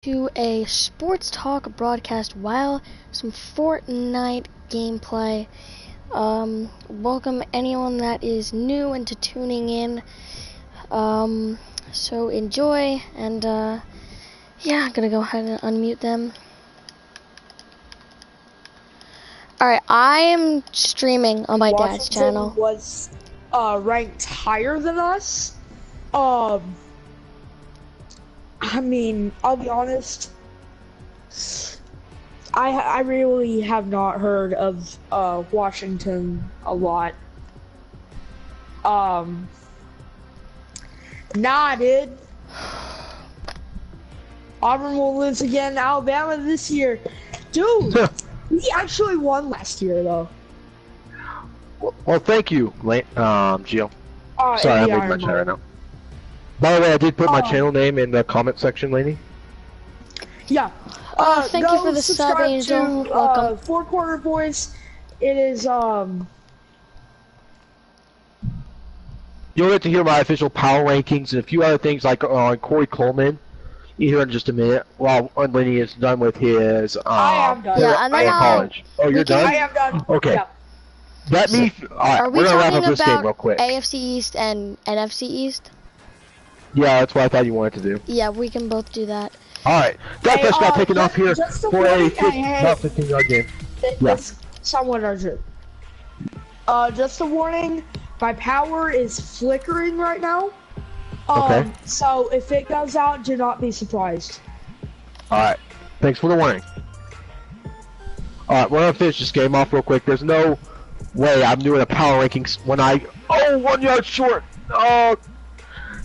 To a sports talk broadcast while some Fortnite gameplay. Welcome anyone that is new into tuning in. So enjoy, and yeah, I'm gonna go ahead and unmute them. Alright, I am streaming on my dad's channel. Was ranked higher than us. I mean, I'll be honest, I really have not heard of Washington a lot. Nah, I did. Auburn will lose again. Alabama this year. Dude, we actually won last year, though. Well, thank you, Gio. Sorry, I'm making my chat right now. By the way, I did put my channel name in the comment section, Laney. Yeah. Thank you for the sub, Angel. Welcome. 4corner boys. It is You'll get to hear my official power rankings and a few other things like on Corey Coleman. You hear in just a minute while Laney is done with his. I am done. Yeah, and then college. Oh, you're done. I am done. Okay. Yeah. That means Are we we're gonna wrap talking up this game real about quick. AFC East and NFC East? Yeah, that's what I thought you wanted to do. Yeah, we can both do that. Alright, that fish got taken off here just for a 15-yard game. It's somewhat urgent. Just a warning, my power is flickering right now. Okay. So if it goes out, do not be surprised. Alright, thanks for the warning. Alright, we're gonna finish this game off real quick. There's no way I'm doing a power rankings when I... Oh, 1 yard short! Oh,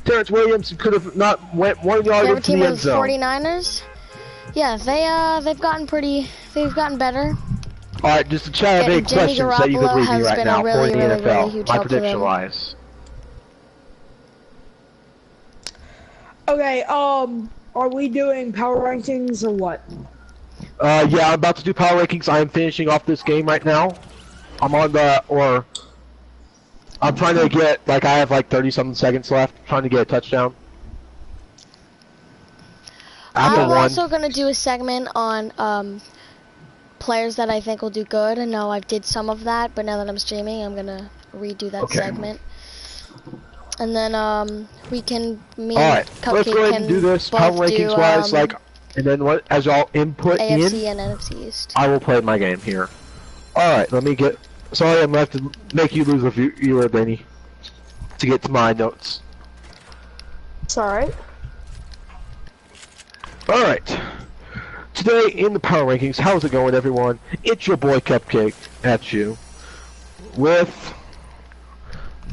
Terrence Williams could have not went 1 yard into the end zone. 49ers? Yeah, they've gotten better. Alright, just to chat any questions that you could read me right now for the NFL. My prediction wise. Okay, are we doing power rankings or what? Yeah, I'm about to do power rankings. I am finishing off this game right now. I'm on the, I'm trying to get, like, I have like 30-something seconds left, trying to get a touchdown. I'm also going to do a segment on players that I think will do good. I know I did some of that, but now that I'm streaming, I'm going to redo that segment. And then we can, me and Cupcake let's go ahead and do this power rankings wise, like, and then what, as y'all input AFC and NFC East. I will play my game here. Alright, let me get... Sorry, I'm going to have to make you lose a viewer, Benny, to get to my notes. It's alright. Alright. Today, in the power rankings, how's it going, everyone? It's your boy Cupcake at you with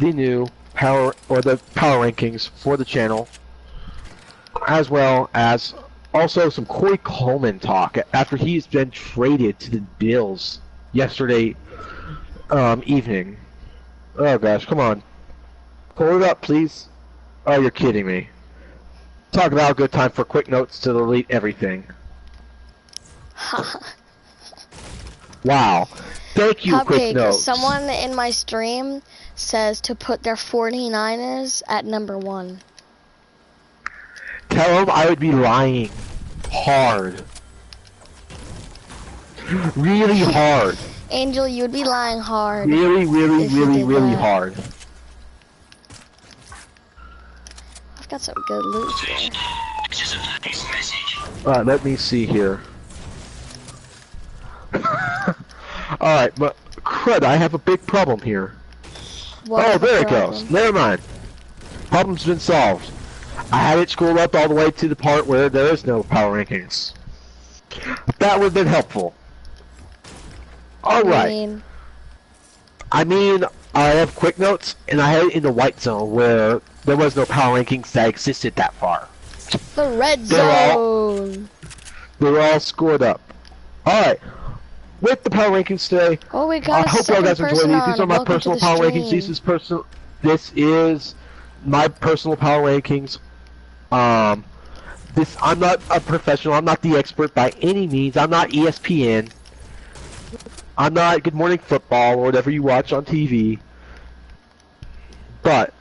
the new power rankings for the channel, as well as also some Corey Coleman talk after he's been traded to the Bills yesterday evening. Oh gosh, come on. Pull it up, please. Oh, you're kidding me. Talk about a good time for quick notes to delete everything. Wow. Thank you, Cupcake, quick notes. Someone in my stream says to put their 49ers at #1. Tell them I would be lying hard. Really hard. Angel, you would be lying hard. Really hard. I've got some good loot here. Alright, let me see here. Alright, but crud, I have a big problem here. Oh, there it goes. Never mind. Problem's been solved. I had it scrolled up all the way to the part where there is no power rankings. That would have been helpful. Alright. I mean, I have quick notes, and I had it in the white zone where there was no power rankings that existed that far. The red zone! They were all scored up. Alright. With the power rankings today, we got I hope you guys enjoy these. These are my personal power rankings. This is my personal power rankings. I'm not a professional. I'm not the expert by any means. I'm not ESPN. I'm not Good Morning Football or whatever you watch on TV. But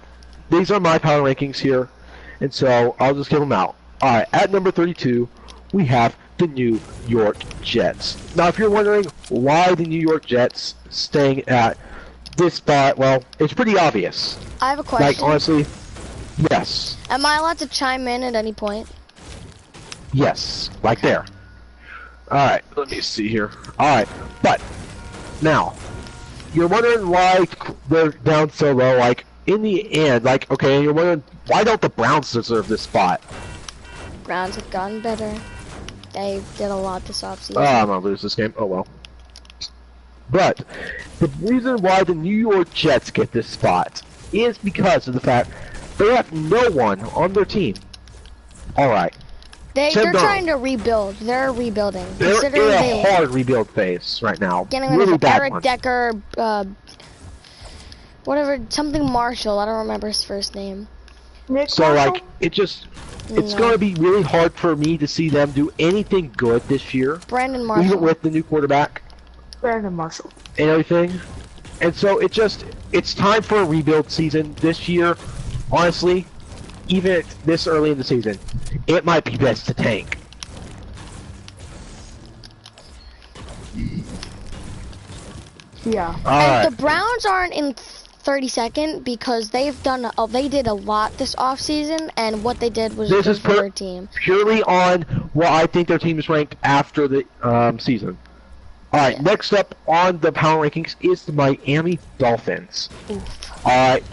these are my power rankings here, and so I'll just give them out. Alright, at number 32, we have the New York Jets. Now, if you're wondering why the New York Jets staying at this spot, well, it's pretty obvious. I have a question. Like, honestly, yes. Am I allowed to chime in at any point? Yes, like there. Alright, let me see here. Alright, but, now, you're wondering why they're down so low. Like, in the end, like, okay, you're wondering, why don't the Browns deserve this spot? Browns have gotten better. They did a lot this offseason. Oh, I'm gonna lose this game. Oh well. But the reason why the New York Jets get this spot is because of the fact they have no one on their team. Alright. They're trying to rebuild. They're rebuilding. They're in a hard rebuild phase right now. Getting rid of Eric Decker, whatever, something Marshall. I don't remember his first name. So like, it's going to be really hard for me to see them do anything good this year. Brandon Marshall. Even with the new quarterback. Brandon Marshall. And everything. And so it's time for a rebuild season this year. Honestly, even this early in the season, it might be best to tank. Yeah. And the Browns aren't in 32nd because they did a lot this offseason, and what they did was good for their team. Purely on what I think their team is ranked after the season. Alright, next up on the power rankings is the Miami Dolphins. Alright,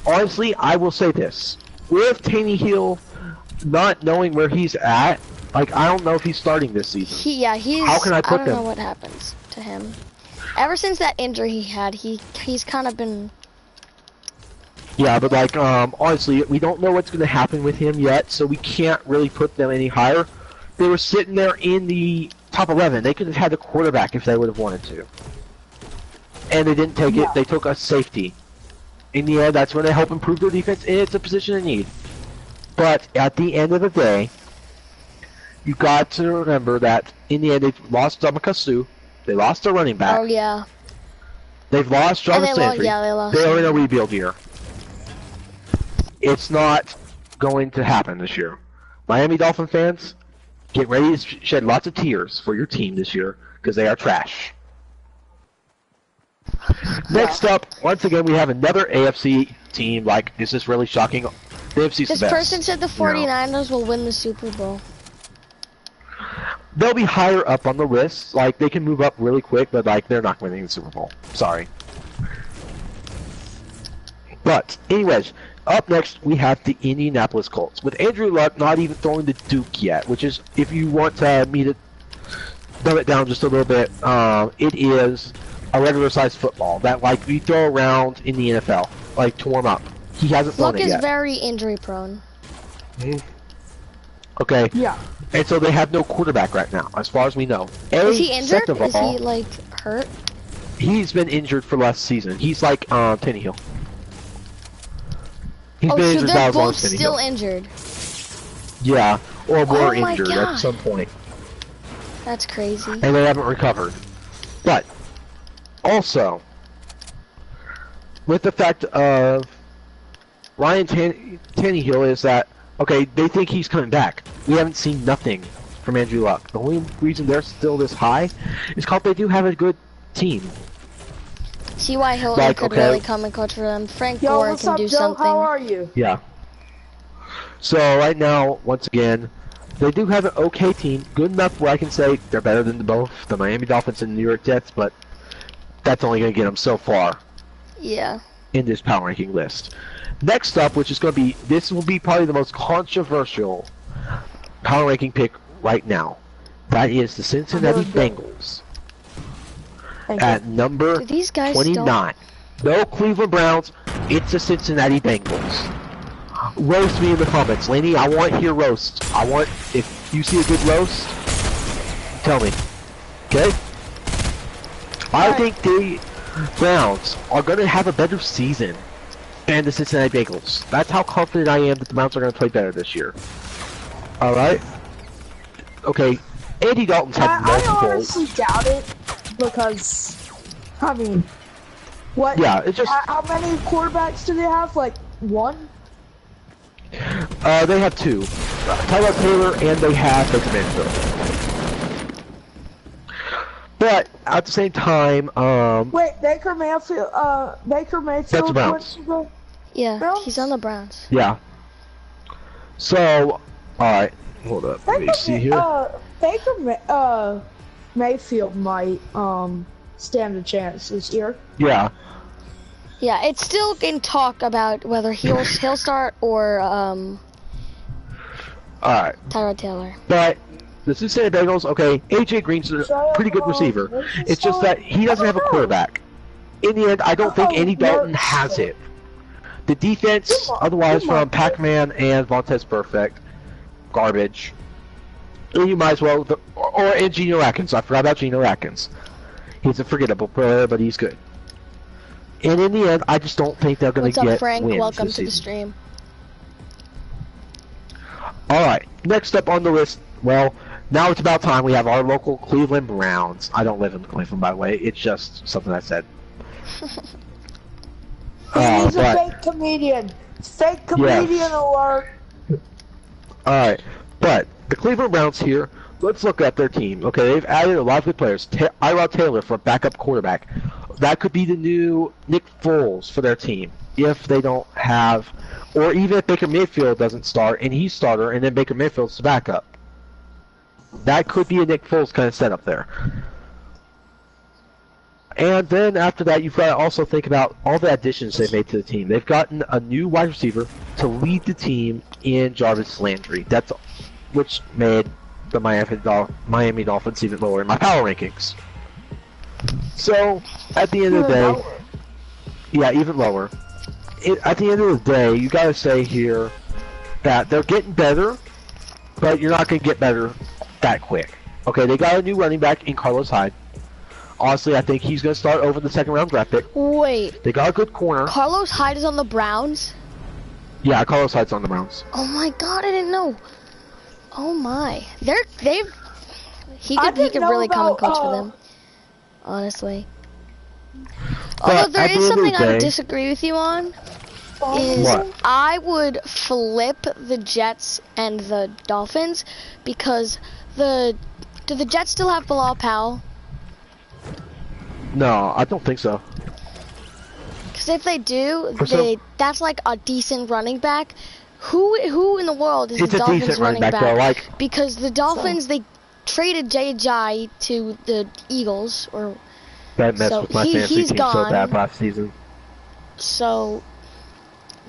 honestly, I will say this. With Tannehill not knowing where he's at, like, I don't know if he's starting this season. How can I don't know what happens to him. Ever since that injury he had, he's kind of been... Yeah, but like, honestly, we don't know what's going to happen with him yet, so we can't really put them any higher. They were sitting there in the top 11. They could have had the quarterback if they would have wanted to. And they didn't take it. They took a safety. In the end, that's when they help improve their defense, and it's a position of need. But at the end of the day, you got to remember that in the end, they've lost Domikasu. They lost their running back. Oh, yeah. They've lost Jarvis Landry. They lost. They're in a rebuild year. It's not going to happen this year. Miami Dolphin fans, get ready to shed lots of tears for your team this year, because they are trash. Next up, once again, we have another AFC team. Like, this is really shocking. The AFC's the best. This person said the 49ers will win the Super Bowl. They'll be higher up on the list. Like, they can move up really quick, but, like, they're not winning the Super Bowl. Sorry. But, anyways, up next, we have the Indianapolis Colts. With Andrew Luck not even throwing the Duke yet, which is, if you want me to dumb it down just a little bit, it is a regular-sized football that, like, we throw around in the NFL, like, to warm up. He hasn't thrown it yet. Luck is very injury-prone. Okay. Yeah. And so they have no quarterback right now, as far as we know. Is he injured? Is he, like, hurt? He's been injured for last season. He's like Tannehill. He's been injured so they're both still injured. Yeah, or more injured at some point. That's crazy. And they haven't recovered. But, also, with the fact of Ryan Tannehill is that, okay, they think he's coming back. We haven't seen nothing from Andrew Luck. The only reason they're still this high is because they do have a good team. T.Y. Hilton could really come and coach for them. Frank Gore can do something. How are you? Yeah. So right now, once again, they do have an okay team. Good enough where I can say they're better than both the Miami Dolphins and the New York Jets, but that's only going to get them so far. Yeah. In this power ranking list. Next up, which is going to be, this will be probably the most controversial power ranking pick right now. That is the Cincinnati Bengals. At number 29. No Cleveland Browns, it's the Cincinnati Bengals. Roast me in the comments. Laney, I want to hear roast. If you see a good roast, tell me. Okay? I think the Browns are going to have a better season than the Cincinnati Bengals. That's how confident I am that the Browns are going to play better this year. Alright? Okay, Andy Dalton's had multiple... I honestly doubt it, because, I mean, what? Yeah, it's just... How many quarterbacks do they have? Like, one? They have two. Tyrod Taylor, and they have Baker Mayfield. But at the same time, wait, Baker Mayfield. That's the Browns. Yeah, Browns? he's on the Browns. Yeah. So, alright, hold up, let me see here. Baker Mayfield might stand a chance this year. Yeah. Yeah, it's still in talk about whether he'll start or Alright. Tyrod Taylor. But the Cincinnati Bengals, okay, AJ Green's a pretty good receiver. It's just that he doesn't have a quarterback. In the end, I don't think Andy Dalton has it. The defense, otherwise from Pac-Man and Vontez Perfect, garbage. And you might as well, and Geno Atkins. I forgot about Geno Atkins. He's a forgettable player, but he's good. And in the end, I just don't think they're going to get wins. What's up, Frank? Wins Welcome this to the season. stream. Alright, next up on the list, well, now it's about time we have our local Cleveland Browns. I don't live in Cleveland, by the way. It's just something I said. He's a fake comedian. Fake comedian alert. Alright, but the Cleveland Browns here, let's look at their team. Okay, they've added a lot of good players. Tyrod Taylor for a backup quarterback. That could be the new Nick Foles for their team. If they don't have, or even if Baker Mayfield doesn't start and he's starter and then Baker Mayfield's the backup. That could be a Nick Foles kind of setup there. And then after that, you've got to also think about all the additions they've made to the team. They've gotten a new wide receiver to lead the team in Jarvis Landry. That's which made the Miami Dolphins even lower in my power rankings. So at the end of the day, yeah, even lower. At the end of the day, you got to say here that they're getting better, but you're not going to get better that quick. Okay, they got a new running back in Carlos Hyde. Honestly, I think he's going to start over the second round draft pick. Wait. They got a good corner. Carlos Hyde is on the Browns? Yeah, Carlos Hyde's on the Browns. Oh my god, I didn't know. Oh my. He could really come and coach for them. Honestly. Although there is something I would disagree with you on. Is what? I would flip the Jets and the Dolphins because do the Jets still have Bilal Powell? No, I don't think so. Because if they do, that's like a decent running back. Who in the world is the Dolphins running back? Though, because the Dolphins, they traded Jay to the Eagles, or that messed with my fantasy he's team gone. so bad last season. So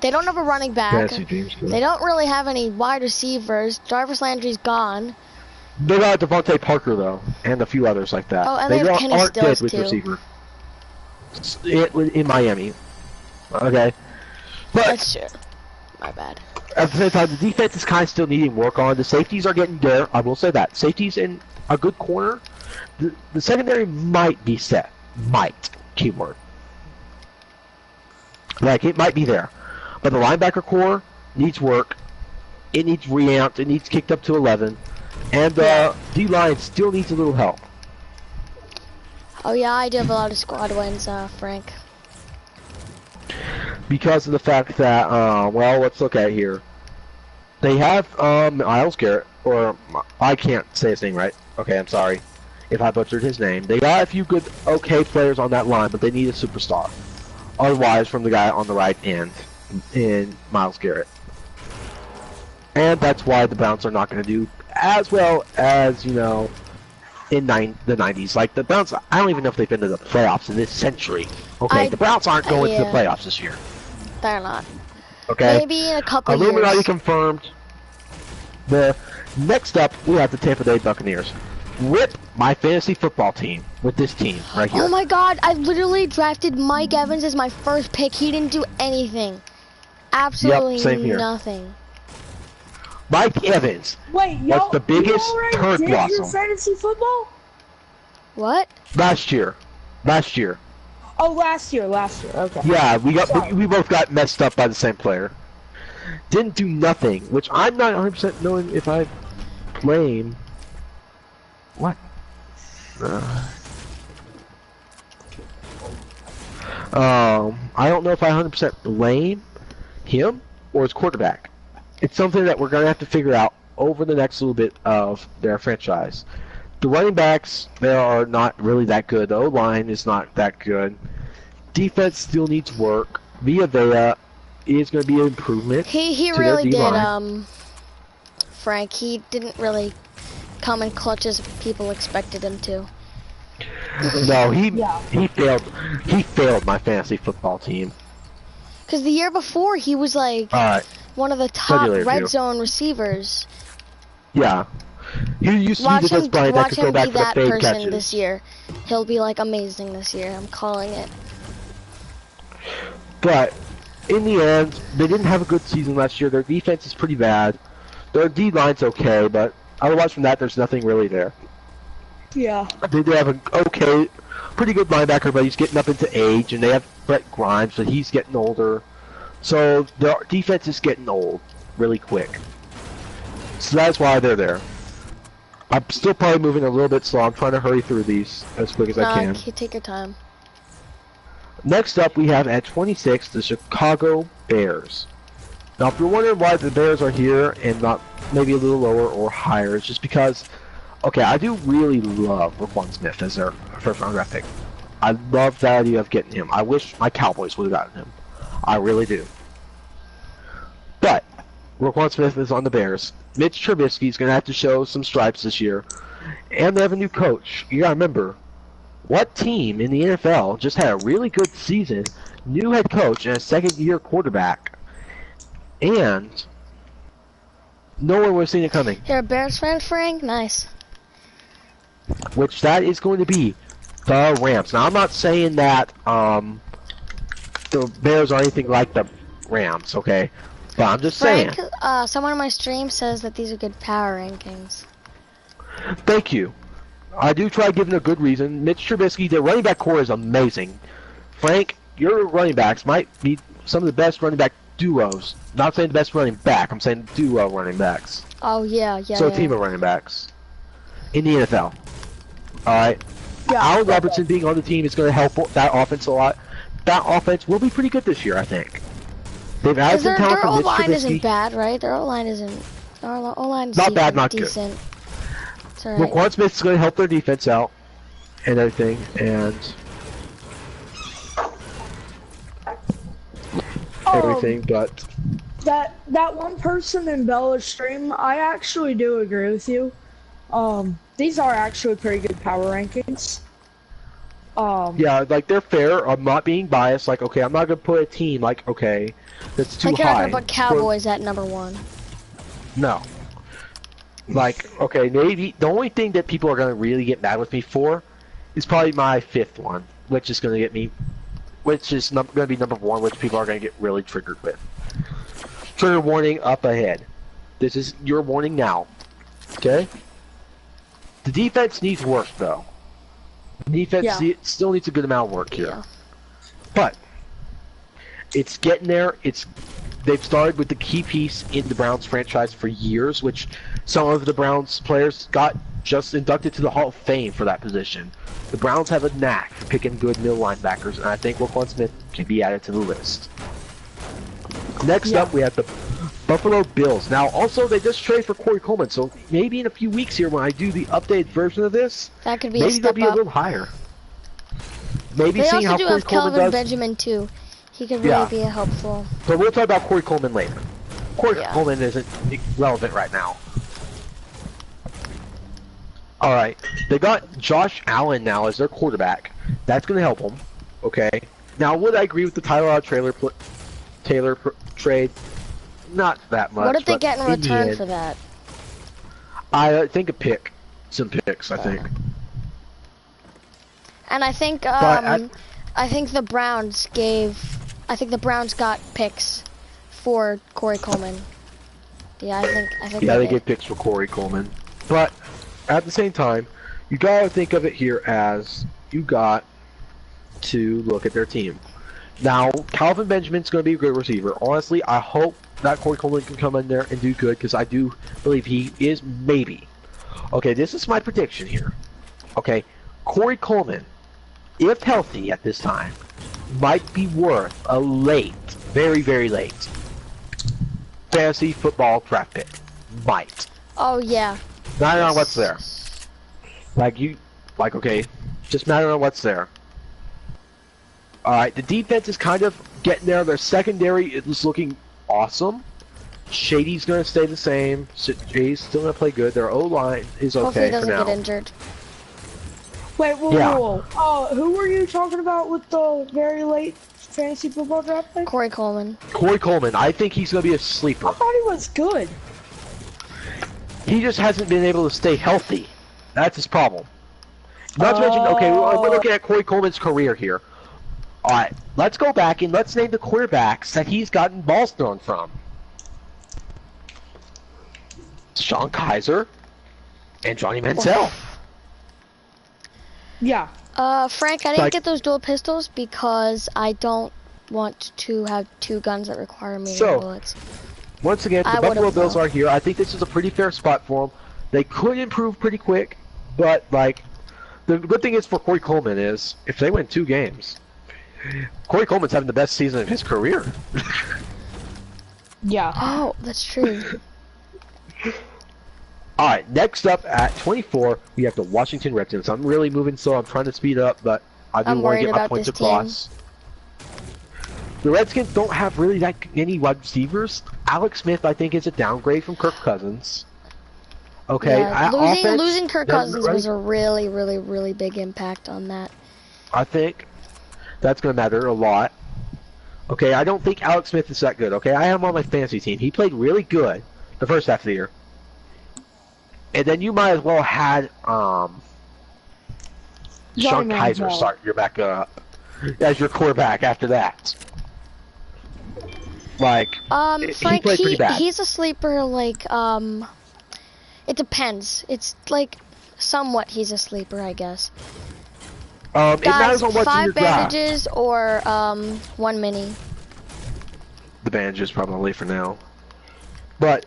they don't have a running back. They don't really have any wide receivers. Jarvis Landry's gone. They got Devontae Parker though, and a few others like that. Oh, and they have Kenny Stills too. Receiver. In Miami. Okay. But that's true. My bad. At the same time, the defense is kind of still needing work on. The safeties are getting there. I will say that. Safeties in a good corner. The secondary might be set. Might. Keyword. Like, it might be there. But the linebacker core needs work. It needs reamped. It needs kicked up to 11. And D-line still needs a little help. Oh yeah, I do have a lot of squad wins, Frank. Because of the fact that, well, let's look at it here. They have Myles Garrett, or I can't say his name right. Okay, I'm sorry if I butchered his name. They got a few good, okay players on that line, but they need a superstar. Otherwise, from the guy on the right end, in Myles Garrett. And that's why the Browns are not going to do as well as, you know, in the 90s. Like, the Browns, I don't even know if they've been to the playoffs in this century. Okay, the Browns aren't going to the playoffs this year. They're not. Okay? Maybe in a couple Illuminati years. confirmed. The next up, we have the Tampa Bay Buccaneers. Rip my fantasy football team with this team right here. Oh my god, I literally drafted Mike Evans as my first pick. He didn't do anything. Absolutely nothing. Mike Evans. Wait, was the biggest turd blossom. Your fantasy football? What? Last year. Oh, last year. Okay. Yeah, we both got messed up by the same player. Didn't do nothing, which I'm not 100% knowing if I blame. What? I don't know if I 100% blame him or his quarterback. It's something that we're gonna have to figure out over the next little bit of their franchise. The running backs, they are not really that good. The O-line is not that good. Defense still needs work. Villa is going to be an improvement. He really did, Frank. He didn't really come in clutch as people expected him to. No, he failed. He failed my fantasy football team. Because the year before, he was like one of the top red zone receivers. Yeah. He used to be the best Brian that could go back for the fade catches. This year. He'll be like amazing this year. I'm calling it. But in the end, they didn't have a good season last year. Their defense is pretty bad. Their D line's okay, but otherwise from that, there's nothing really there. Yeah. They have an okay, pretty good linebacker, but he's getting up into age, and they have Brett Grimes, but he's getting older. So their defense is getting old really quick. So that's why they're there. I'm still probably moving a little bit slow. I'm trying to hurry through these as quick as I can. Take your time. Next up, we have at 26, the Chicago Bears. Now, if you're wondering why the Bears are here and not maybe a little lower or higher, it's just because, okay, I do really love Roquan Smith as their first-round draft pick. I love the idea of getting him. I wish my Cowboys would have gotten him. I really do. But Roquan Smith is on the Bears. Mitch Trubisky is going to have to show some stripes this year. And they have a new coach. You got to remember, what team in the NFL just had a really good season, new head coach, and a second-year quarterback, and no one was seeing it coming? You're a Bears fan, Frank? Nice. Which that is going to be the Rams. Now, I'm not saying that the Bears are anything like the Rams, okay? But I'm just saying. Someone on my stream says that these are good power rankings. Thank you. I do try giving a good reason. Mitch Trubisky, their running back core is amazing. Frank, your running backs might be some of the best running back duos. Not saying the best running back, I'm saying duo running backs. Oh, yeah. So a team of running backs in the NFL. Alright? Yeah, Allen Robertson being on the team is going to help that offense a lot. That offense will be pretty good this year, I think. They've added some talent from Mitch Trubisky. Their O-line isn't bad, right? Their O-line isn't... Their O-line is not bad, not decent. Good. It's all right. Roquan Smith's going to help their defense out and everything, and everything, but... That one person in Bella's stream, I actually do agree with you. These are actually pretty good power rankings. Yeah, like, they're fair. I'm not being biased. Like, okay, I'm not going to put a team, like, okay, that's too high. You're not going to put Cowboys at number 1. No. Like, okay, maybe the only thing that people are going to really get mad with me for is probably my 5th one, which is going to get me, which is going to be number 1, which people are going to get really triggered with. Trigger warning up ahead. This is your warning now. Okay? The defense needs work, though. The defense still needs a good amount of work here. Yeah. But it's getting there. They've started with the key piece in the Browns franchise for years, which some of the Browns players got just inducted to the Hall of Fame for that position. The Browns have a knack for picking good middle linebackers, and I think Roquan Smith can be added to the list. Next up, we have the Buffalo Bills. Now, also, they just traded for Corey Coleman, so maybe in a few weeks here when I do the updated version of this, that could be maybe they'll be a little higher. Maybe seeing how Corey Coleman does. They also do have Kelvin Benjamin, too. He could really be helpful. But we'll talk about Corey Coleman later. Corey Coleman isn't relevant right now. Alright, they got Josh Allen now as their quarterback. That's going to help them. Okay. Now, would I agree with the Taylor trade? Not that much. What did they get in return for that? I think a pick. Some picks, I think. And I think I think the Browns got picks for Corey Coleman. Yeah, I think they gave picks for Corey Coleman. But at the same time, you gotta think of it here as you got to look at their team. Now, Calvin Benjamin's gonna be a great receiver. Honestly, I hope that Corey Coleman can come in there and do good, because I do believe he is maybe. Okay, this is my prediction here. Okay, Corey Coleman, if healthy at this time, might be worth a late, very, very late fantasy football draft pick. Might. Oh yeah. Matter on what's there. Okay, just matter on what's there. Alright, the defense is kind of getting there. Their secondary is looking awesome. Shady's gonna stay the same. Jay's still gonna play good. Their O-line is okay for now. Hopefully he doesn't get injured. Wait, whoa. Who were you talking about with the very late fantasy football draft pick? Corey Coleman. Corey Coleman. I think he's gonna be a sleeper. I thought he was good. He just hasn't been able to stay healthy. That's his problem. Not to mention, okay, we're looking at Corey Coleman's career here. Alright, let's go back and let's name the quarterbacks that he's gotten balls thrown from. Sean Kaiser and Johnny Manziel. Yeah. Frank, I didn't get those dual pistols because I don't want to have two guns that require me bullets. Once again, the Buffalo Bills are here. I think this is a pretty fair spot for them. They could improve pretty quick, but like, the good thing is for Corey Coleman is if they win 2 games, Corey Coleman's having the best season of his career. Yeah. Oh, that's true. Alright, next up at 24, we have the Washington Redskins. I'm really moving slow. I'm trying to speed up, but I do want to get my points across. The Redskins don't have really that many wide receivers. Alex Smith, I think, is a downgrade from Kirk Cousins. Okay, yeah, losing Kirk Cousins was a really, really, really big impact on that. I think that's going to matter a lot. Okay, I don't think Alex Smith is that good. Okay, I have him on my fantasy team. He played really good the first half of the year. And then you might as well had Sean Kaiser start your backup as your quarterback after that. Like, Frank, he played pretty bad. He's a sleeper. Like, it depends. It's like somewhat he's a sleeper, I guess. It matters on what's in your 5 bandages or 1 mini. The bandages probably for now. But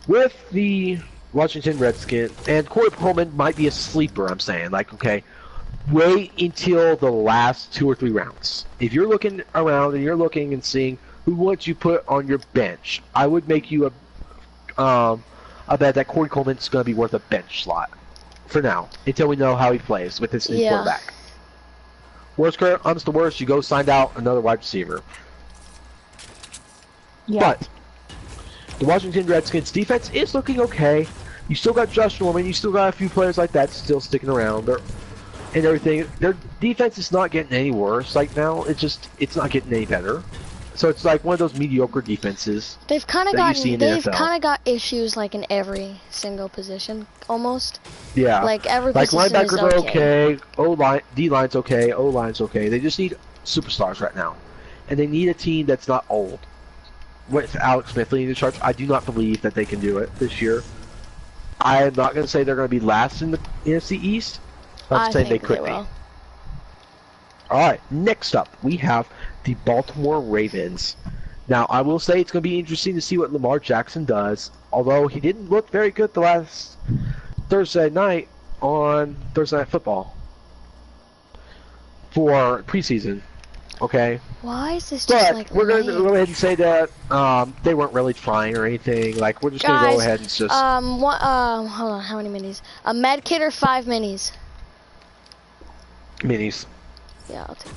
with the Washington Redskins, and Corey Coleman might be a sleeper, I'm saying. Like, okay, wait until the last 2 or 3 rounds. If you're looking around and you're looking and seeing who would you put on your bench, I would make you a bet that Corey Coleman's going to be worth a bench slot for now, until we know how he plays with this new quarterback. Worst comes to worst, you go sign out another wide receiver. Yeah. But the Washington Redskins defense is looking okay. You still got Josh Norman, you still got a few players like that still sticking around and everything. Their defense is not getting any worse right now. It's not getting any better. So it's like one of those mediocre defenses. They've kind of got issues like in every single position almost. Yeah. Like every position linebackers is are okay. O-line, D-line's okay. O-line's okay. They just need superstars right now, and they need a team that's not old. With Alex Smith leading the charge, I do not believe that they can do it this year. I am not going to say they're going to be last in the NFC East. I'm saying they could be. Alright, next up, we have the Baltimore Ravens. Now, I will say it's going to be interesting to see what Lamar Jackson does, although he didn't look very good the last Thursday night on Thursday Night Football for preseason. Okay. Why is this just like we're going to go ahead and say that they weren't really trying or anything. Like, we're just going to go ahead and just... hold on, how many minis? A med kit or 5 minis? Minis. Yeah, I'll take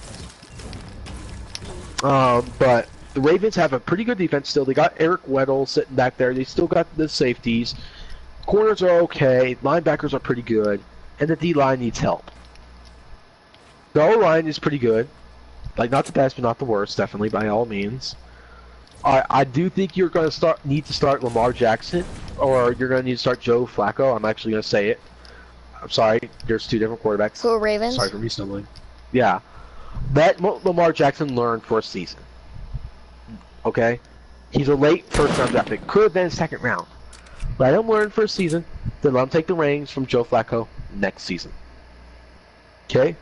that. But the Ravens have a pretty good defense still. They got Eric Weddle sitting back there. They still got the safeties. Corners are okay. Linebackers are pretty good. And the D-line needs help. The O-line is pretty good. Like, not the best, but not the worst, definitely, by all means. I do think you're going to need to start Lamar Jackson, or you're going to need to start Joe Flacco. I'm actually going to say it. I'm sorry, there's 2 different quarterbacks. Go Ravens. Sorry for me stumbling. Yeah. Let Lamar Jackson learn for a season. Okay? He's a late first-round draft pick. Could have been second round. Let him learn for a season, then let him take the reins from Joe Flacco next season. Okay?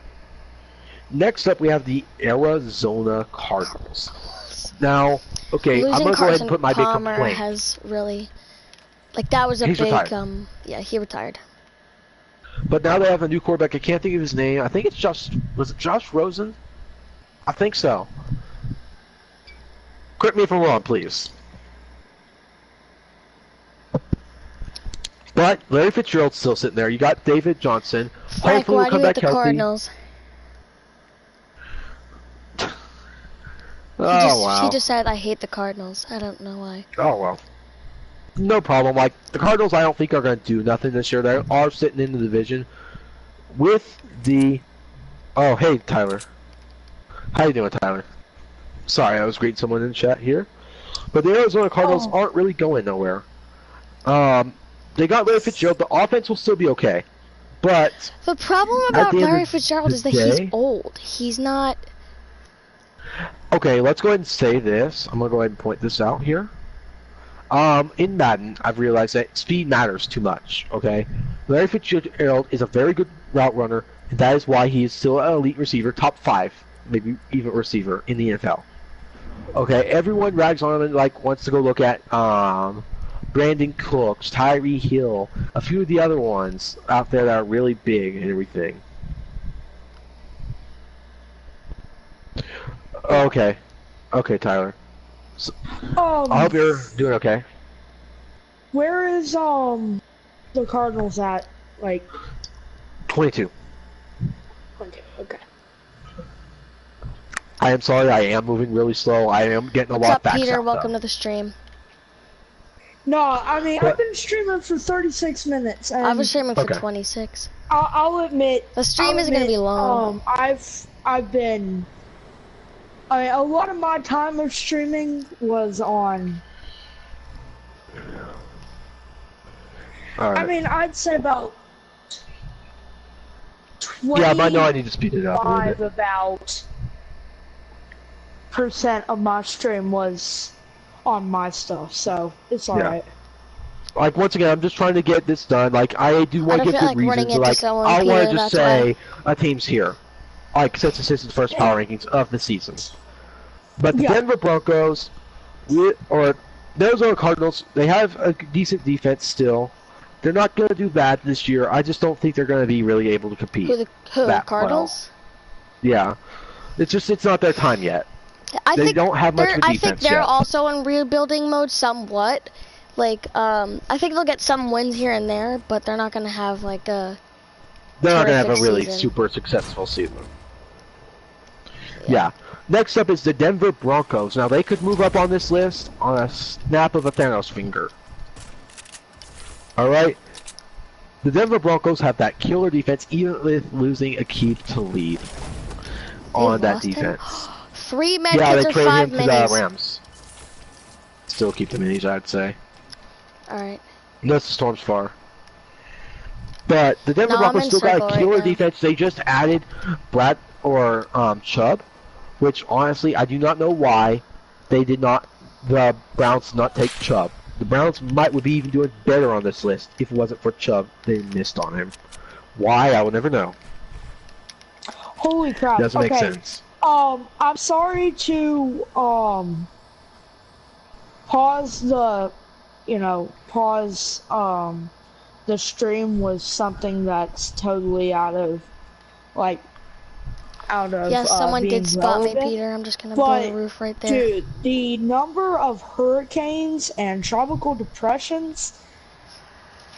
Next up, we have the Arizona Cardinals. Now, okay, I'm going to go ahead and put my big complaint. Has really, like, that was a big, retired. Yeah, he retired. But now they have a new quarterback. I can't think of his name. I think it's was it Josh Rosen? I think so. Correct me if I'm wrong, please. But Larry Fitzgerald's still sitting there. You got David Johnson. Frank, Hopefully why we'll do come you hate back the healthy. Cardinals? Wow. He just said, I hate the Cardinals. I don't know why. Oh, well. No problem. Like, the Cardinals I don't think are going to do nothing this year. They are sitting in the division with the... Oh, hey, Tyler. How you doing, Tyler? Sorry, I was greeting someone in the chat here. But the Arizona Cardinals aren't really going nowhere. They got Larry Fitzgerald. The offense will still be okay. But... The problem about Larry Fitzgerald is that he's old. He's not... Okay, let's go ahead and say this. I'm going to go ahead and point this out here. In Madden, I've realized that speed matters too much, okay? Larry Fitzgerald is a very good route runner, and that is why he is still an elite receiver, top 5, maybe even receiver in the NFL. Okay, everyone rags on him and like wants to go look at Brandon Cooks, Tyree Hill, a few of the other ones out there that are really big and everything. Okay. Okay, Tyler. So, I hope you're doing okay. Where is the Cardinals at? Like 22. 22. Okay. I am sorry. I am moving really slow. I am getting a lot What's back. up, Peter? Welcome to the stream. No, I mean I've been streaming for 36 minutes. And I was streaming for 26. I'll admit the stream isn't gonna be long. I've been. I mean, a lot of my time of streaming was on. All right. I mean, I'd say about 20. Yeah, I know I need to speed it up a little bit. About % of my stream was on my stuff, so it's alright. Like once again, I'm just trying to get this done. Like I do want to get good reasons. Like I want to just say a team's here. Like since this is the first power rankings of the season. But the Denver Broncos, or the Arizona Cardinals, they have a decent defense still. They're not going to do bad this year. I just don't think they're going to be really able to compete. Who, the Cardinals? Well. Yeah. It's not their time yet. They don't have much of a defense I think they're yet. also in rebuilding mode somewhat. Like, I think they'll get some wins here and there, but they're not going to have, like, a They're not going to have a really season. super successful season. Yeah. Next up is the Denver Broncos. Now, they could move up on this list on a snap of a Thanos finger. Alright? The Denver Broncos have that killer defense, even with losing a key to lead on that defense. 3 medkits or 5 minis? To the Rams. Still keep the minis, I'd say. Alright. Unless the storm's far. But the Denver Broncos still got a killer defense. They just added Chubb, which honestly I do not know why the Browns did not take Chubb. The Browns would be even doing better on this list if it wasn't for Chubb. They missed on him. Why? I will never know. Holy crap. Doesn't make sense. I'm sorry to pause the the stream was something that's totally out of yes, someone did spot me, Peter. I'm just gonna blow the roof right there. Dude, the number of hurricanes and tropical depressions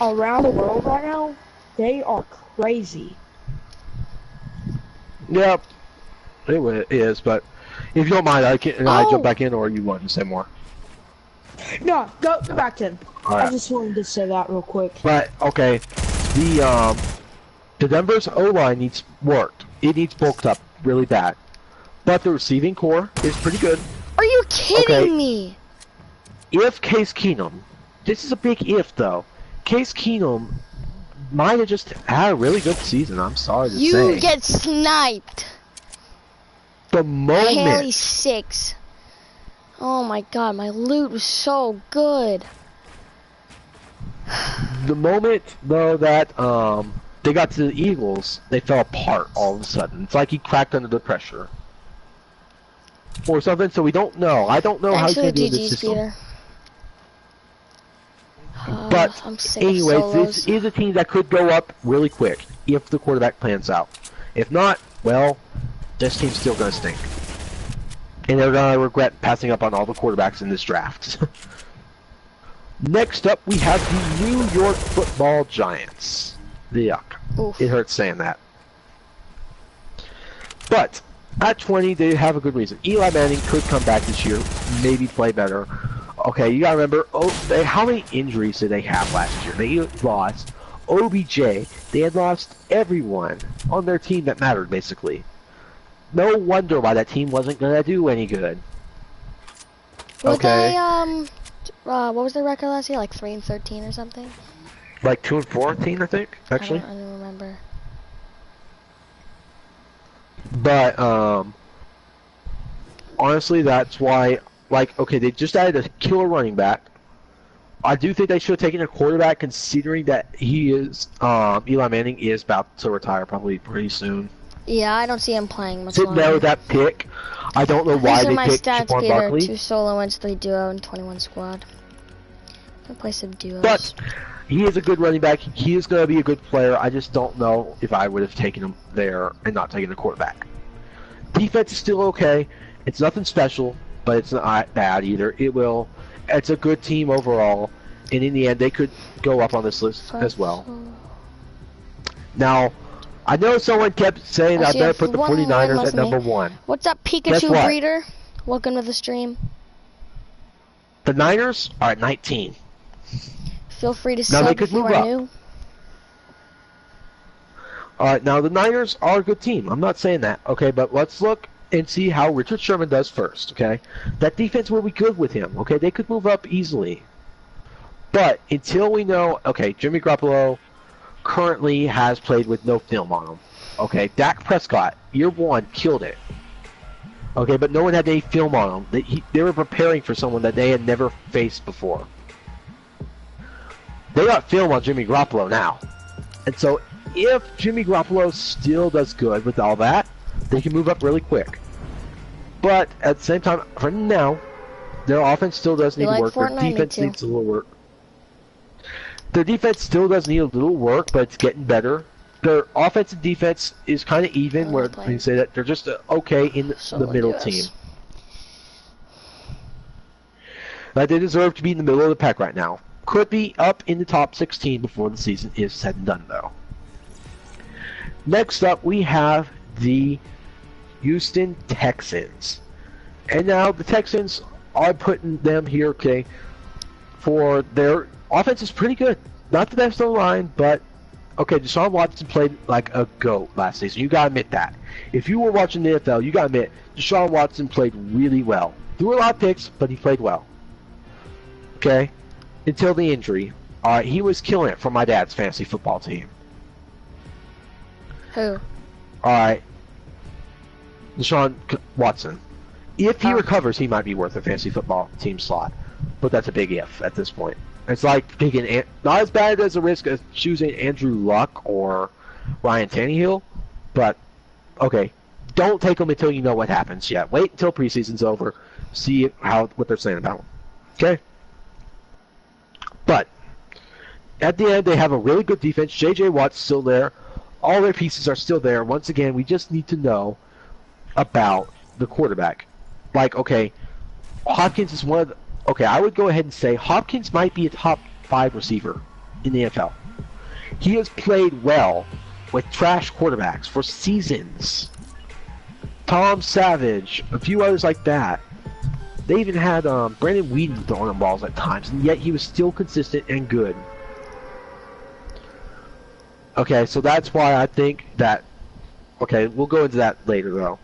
around the world right now, they are crazy. Yep, it is. But if you don't mind, I jump back in, or you want to say more? No, go back in. Right. I just wanted to say that real quick. But okay, the Denver's O-line needs worked. It needs bulked up really bad. But the receiving core is pretty good. Are you kidding me? If Case Keenum, this is a big if though, Case Keenum might have just had a really good season. I'm sorry to say. You get sniped. The moment. Haley 6. Oh my god, my loot was so good. The moment though that they got to the Eagles, they fell apart all of a sudden. It's like he cracked under the pressure. Or something, so we don't know. I don't know how he's going to do this system. But anyways, this is a team that could go up really quick if the quarterback plans out. If not, well, this team's still going to stink. And they're going to regret passing up on all the quarterbacks in this draft. Next up, we have the New York Football Giants. Yuck. Oof. It hurts saying that. But at 20, they have a good reason. Eli Manning could come back this year, maybe play better. Okay, you gotta remember, how many injuries did they have last year? They lost OBJ. They had lost everyone on their team that mattered, basically. No wonder why that team wasn't gonna do any good. Okay. What was their record last year? Like 3-13 or something? Like 2-14, I think. Actually. I don't remember. But honestly, that's why. Like, okay, they just added a killer running back. I do think they should have taken a quarterback, considering that he is Eli Manning is about to retire probably pretty soon. Yeah, I don't see him playing much longer. Didn't know that pick. I don't know why they picked Saquon Barkley. 2 solo wins, 3 duo, and 21 squad. Can play some duos. But he is a good running back. He is going to be a good player. I just don't know if I would have taken him there and not taken the quarterback. Defense is still okay. It's nothing special, but it's not bad either. It's a good team overall, and in the end, they could go up on this list as well. Now, I know someone kept saying I better put the 49ers at number 1. What's up, Pikachu Breeder? Welcome to the stream. The Niners are at 19. Feel free to sub if you are new. Alright, now the Niners are a good team. I'm not saying that, okay, but let's look and see how Richard Sherman does first, okay? That defense will be good with him, okay? They could move up easily. But until we know, okay, Jimmy Garoppolo currently has played with no film on him. Okay, Dak Prescott, year 1, killed it. Okay, but no one had any film on him. They were preparing for someone that they had never faced before. They got film on Jimmy Garoppolo now. And so, if Jimmy Garoppolo still does good with all that, they can move up really quick. But at the same time, for now, their offense still does need work. Their defense needs a little work. Their defense still does need a little work, but it's getting better. Their offense and defense is kind of even, where you say that they're just okay in the middle team. They deserve to be in the middle of the pack right now. Could be up in the top 16 before the season is said and done, though. Next up, we have the Houston Texans. And now the Texans are putting them here, okay, for their offense is pretty good. Not the best on the line, but okay, Deshaun Watson played like a GOAT last season. You gotta admit that. If you were watching the NFL, you gotta admit Deshaun Watson played really well. Threw a lot of picks, but he played well. Okay? Until the injury. He was killing it for my dad's fantasy football team. Who? Alright. Deshaun Watson. If he recovers, he might be worth a fantasy football team slot. But that's a big if at this point. It's like picking, not as bad as a risk as choosing Andrew Luck or Ryan Tannehill, but okay, don't take them until you know what happens yet. Wait until preseason's over, see what they're saying about them. Okay? But at the end, they have a really good defense. J.J. Watt's still there. All their pieces are still there. Once again, we just need to know about the quarterback. Like, okay, Hopkins is one of the... Okay, I would go ahead and say Hopkins might be a top 5 receiver in the NFL. He has played well with trash quarterbacks for seasons. Tom Savage, a few others like that. They even had Brandon Weeden throwing him balls at times, and yet he was still consistent and good. Okay, so that's why I think that... Okay, we'll go into that later, though.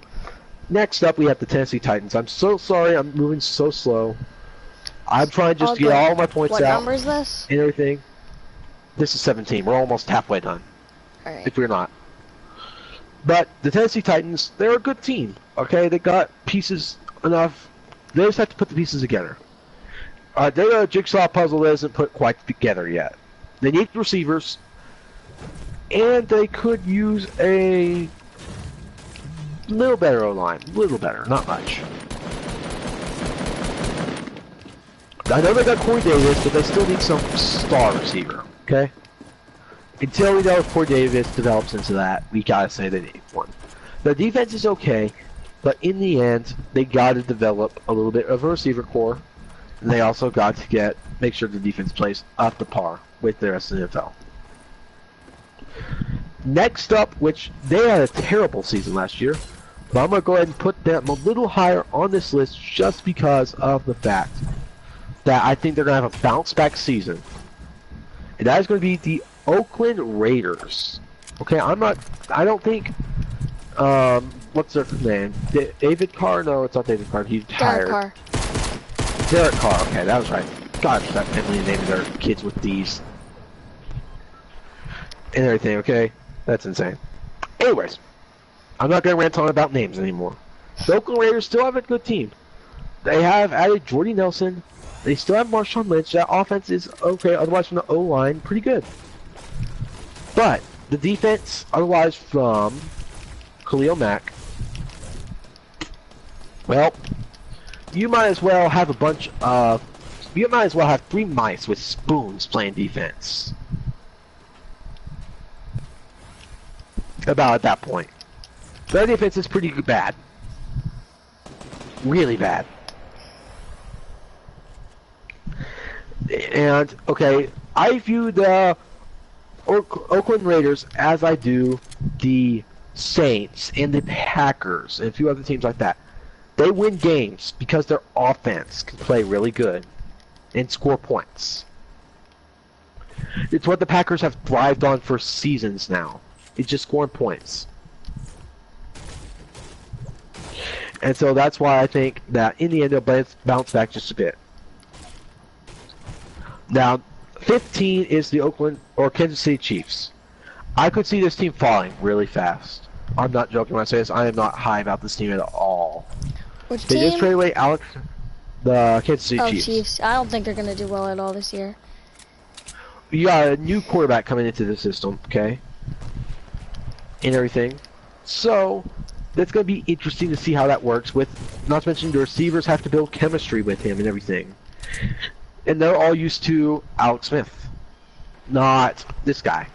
Next up, we have the Tennessee Titans. I'm so sorry I'm moving so slow. I'm trying just to get all my points out. What number is this? And everything. This is 17. We're almost halfway done. Alright. If we're not. But the Tennessee Titans, they're a good team. Okay, they got pieces enough. They just have to put the pieces together. Their jigsaw puzzle isn't put quite together yet. They need receivers. And they could use a little better O-line. A little better, not much. I know they got Corey Davis, but they still need some star receiver, okay? Until we know if Corey Davis develops into that, we gotta say they need one. The defense is okay, but in the end, they gotta develop a little bit of a receiver core, and they also got to get make sure the defense plays up to par with the rest of the NFL. Next up, which they had a terrible season last year, but I'm going to go ahead and put them a little higher on this list just because of the fact that I think they're going to have a bounce-back season. And that is going to be the Oakland Raiders. Okay, I don't think, what's their name? David Carr? No, it's not David Carr. He's tired. Derek Carr. Derek Carr, okay, that was right. God, that family naming their kids with these. And everything, okay? That's insane. Anyways, I'm not going to rant on about names anymore. The Oakland Raiders still have a good team. They have added Jordy Nelson. They still have Marshawn Lynch. That offense is okay, otherwise from the O-line, pretty good. But the defense, otherwise from Khalil Mack, well, you might as well have you might as well have 3 mice with spoons playing defense. About at that point. Their defense is pretty bad. Really bad. And, okay, I view the Oakland Raiders as I do the Saints and the Packers and a few other teams like that. They win games because their offense can play really good and score points. It's what the Packers have thrived on for seasons now. It's just scoring points. And so that's why I think that in the end they'll bounce back just a bit. Now, 15 is the Oakland or Kansas City Chiefs. I could see this team falling really fast. I'm not joking when I say this. I am not high about this team at all. Which they team? just traded away the Kansas City Chiefs. Chiefs. I don't think they're going to do well at all this year. You got a new quarterback coming into the system, okay? And everything. So, that's going to be interesting to see how that works with, not to mention the receivers have to build chemistry with him and everything. And they're all used to Alex Smith. Not this guy.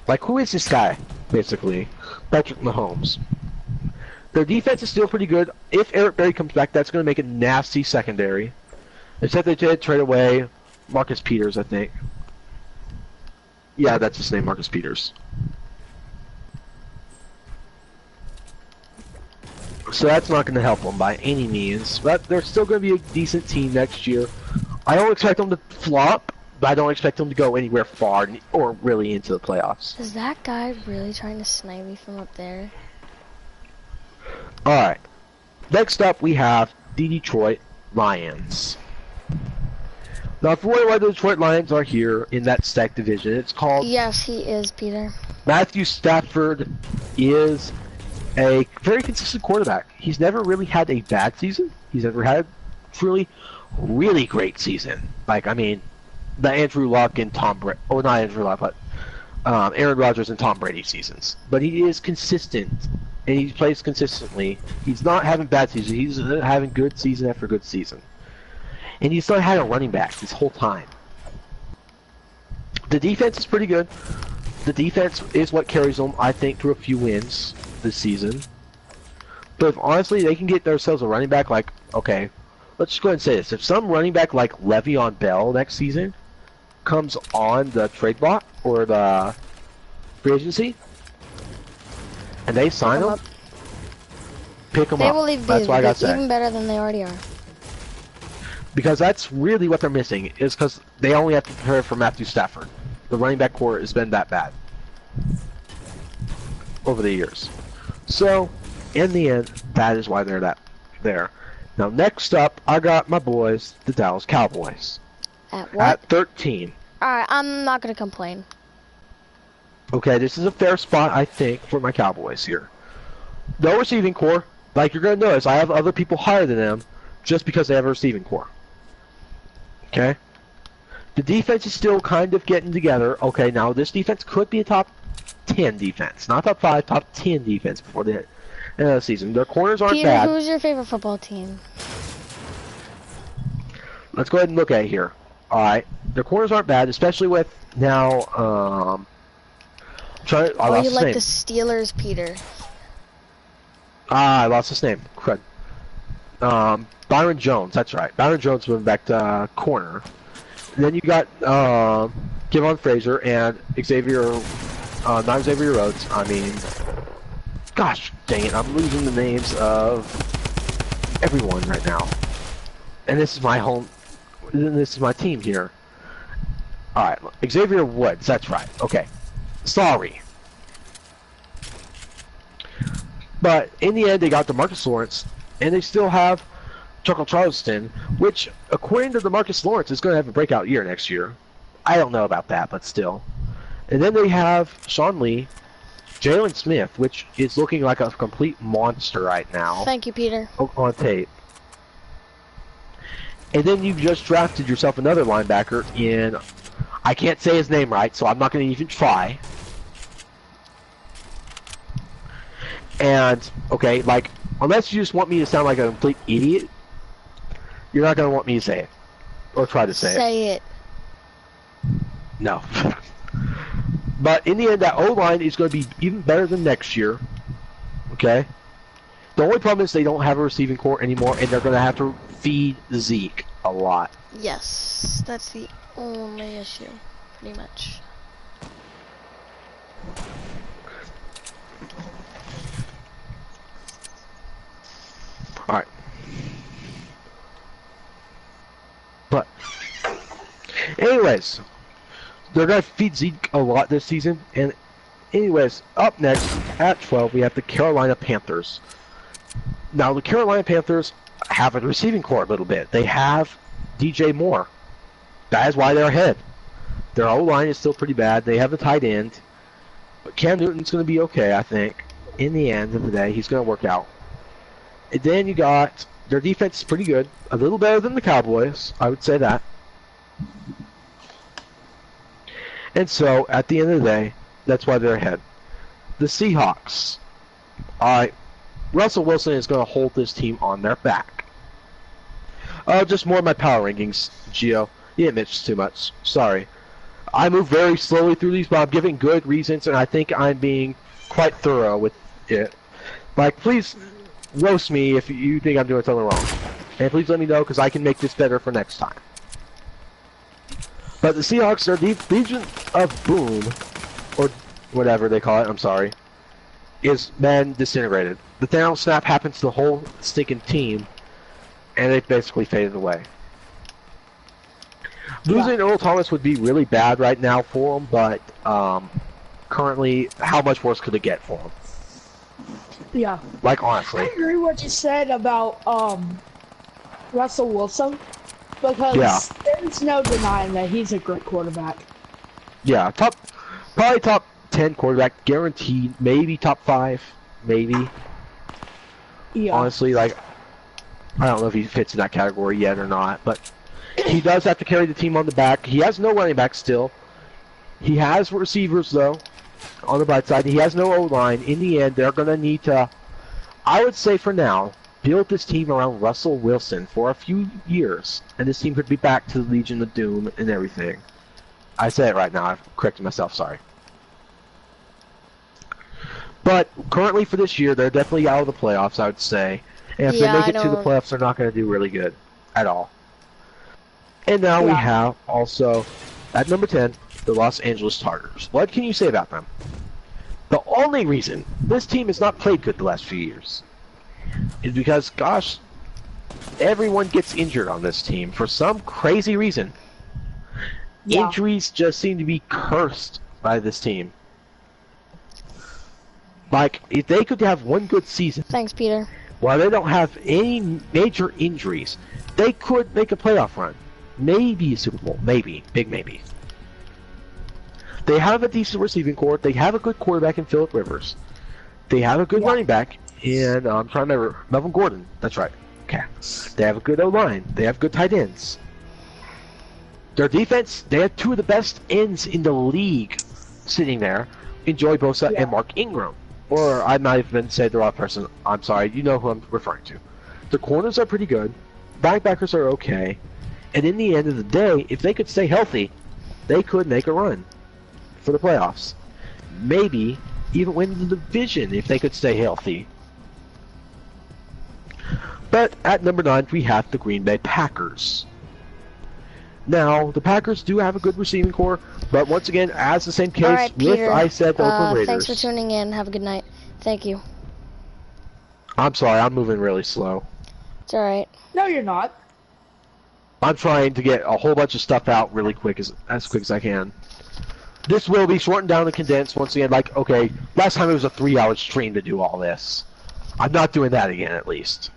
Like, who is this guy, basically? Patrick Mahomes. Their defense is still pretty good. If Eric Berry comes back, that's going to make a nasty secondary. Except they did trade away Marcus Peters, I think. Yeah, that's his name, Marcus Peters. So that's not going to help them by any means. But they're still going to be a decent team next year. I don't expect them to flop, but I don't expect them to go anywhere far or really into the playoffs. Is that guy really trying to snipe me from up there? Alright. Next up, we have the Detroit Lions. Now, if you wonder why the Detroit Lions are here in that stacked division, it's called... Yes, he is, Peter. Matthew Stafford is a very consistent quarterback. He's never really had a bad season. He's never had a truly, really great season. Like, I mean, the Andrew Luck and Tom Brady... Or not Andrew Luck, but Aaron Rodgers and Tom Brady seasons. But he is consistent. And he plays consistently. He's not having bad seasons. He's having good season after good season. And he's not had a running back this whole time. The defense is pretty good. The defense is what carries them, I think, through a few wins this season. But if honestly they can get themselves a running back like, okay, let's just go ahead and say this. If some running back like Le'Veon Bell next season comes on the trade block or the free agency, and they sign him, pick them up. They will That's why I got to say. Even better than they already are. Because that's really what they're missing, is because they only have to prepare for Matthew Stafford. The running back core has been that bad over the years. So, in the end, that is why they're there. Now, next up, I got my boys, the Dallas Cowboys. At what? At 13. Alright, I'm not going to complain. Okay, this is a fair spot, I think, for my Cowboys here. No receiving core. Like you're going to notice, I have other people higher than them just because they have a receiving core. Okay? The defense is still kind of getting together. Okay, now this defense could be a top 10 defense. Not top 5, top 10 defense before the end of the season. Their corners aren't Peter, bad. Who's your favorite football team? Let's go ahead and look at it here. Alright, their corners aren't bad, especially with now, Oh, you like the Steelers, Peter. I lost his name. Crud. Byron Jones. That's right. Byron Jones went back to corner. And then you got Kevon Frazier and Xavier, not Xavier Rhodes. I mean, gosh dang it, I'm losing the names of everyone right now. And this is my home. This is my team here. All right, Xavier Woods. That's right. Okay, sorry. But in the end, they got DeMarcus Lawrence, and they still have Chuckle Charleston, which, according to DeMarcus Lawrence, is going to have a breakout year next year. I don't know about that, but still. And then they have Sean Lee, Jalen Smith, which is looking like a complete monster right now. Thank you, Peter. On tape. And then you just drafted yourself another linebacker in, I can't say his name right, so I'm not going to even try. And, okay, like, unless you just want me to sound like a complete idiot, you're not going to want me to say it. Or try to say it. Say it. No. But in the end, that O-line is going to be even better than next year. Okay? The only problem is they don't have a receiving core anymore, and they're going to have to feed Zeke a lot. Yes, that's the only issue, pretty much. Alright. But, anyways, they're going to feed Zeke a lot this season. And, anyways, up next, at 12, we have the Carolina Panthers. Now, the Carolina Panthers have a receiving core a little bit. They have DJ Moore. That is why they're ahead. Their O-line is still pretty bad. They have a tight end. But Cam Newton's going to be okay, I think. In the end of the day, he's going to work out. And then you got, their defense is pretty good. A little better than the Cowboys, I would say that. And so, at the end of the day, that's why they're ahead. The Seahawks. Alright, Russell Wilson is going to hold this team on their back. Just more of my power rankings, Gio. You didn't mention too much. Sorry. I move very slowly through these, but I'm giving good reasons, and I think I'm being quite thorough with it. Like, please roast me if you think I'm doing something wrong. And please let me know, because I can make this better for next time. But the Seahawks, their Legion of Boom, or whatever they call it, I'm sorry, is been disintegrated. The down snap happens to the whole stinking team, and it basically faded away. Losing Earl Thomas would be really bad right now for him, but currently, how much worse could it get for him? Yeah. Like, honestly. I agree what you said about Russell Wilson, because there's no denying that he's a great quarterback. Yeah, probably top 10 quarterback, guaranteed. Maybe top 5, maybe. Yeah. Honestly, like, I don't know if he fits in that category yet or not, but he does have to carry the team on the back. He has no running back still. He has receivers, though, on the bright side. He has no O-line. In the end, they're going to need to, I would say for now, build this team around Russell Wilson for a few years, and this team could be back to the Legion of Doom and everything. I say it right now. I've corrected myself. Sorry. But currently for this year, they're definitely out of the playoffs, I would say. And if they make it to the playoffs, they're not going to do really good at all. And now we have also, at number 10, the Los Angeles Chargers. What can you say about them? The only reason this team has not played good the last few years is because, gosh, everyone gets injured on this team for some crazy reason. Yeah. Injuries just seem to be cursed by this team. Like, if they could have one good season. Thanks, Peter. While they don't have any major injuries, they could make a playoff run. Maybe a Super Bowl. Maybe. Big maybe. They have a decent receiving core. They have a good quarterback in Phillip Rivers. They have a good running back in, I'm trying to remember, Melvin Gordon. That's right. Okay. They have a good O-line. They have good tight ends. Their defense, they have two of the best ends in the league sitting there in Joey Bosa and Mark Ingram. Or I might even say the wrong person. I'm sorry. You know who I'm referring to. The corners are pretty good. Linebackers are okay. And in the end of the day, if they could stay healthy, they could make a run for the playoffs. Maybe even win the division if they could stay healthy. But at number 9, we have the Green Bay Packers. Now, the Packers do have a good receiving core, but once again, as the same case right, with, Peter, I said, the Oakland Raiders. Thanks for tuning in. Have a good night. Thank you. I'm sorry, I'm moving really slow. It's alright. No, you're not. I'm trying to get a whole bunch of stuff out really quick, as quick as I can. This will be shortened down and condensed once again. Like, okay, last time it was a 3-hour stream to do all this. I'm not doing that again, at least.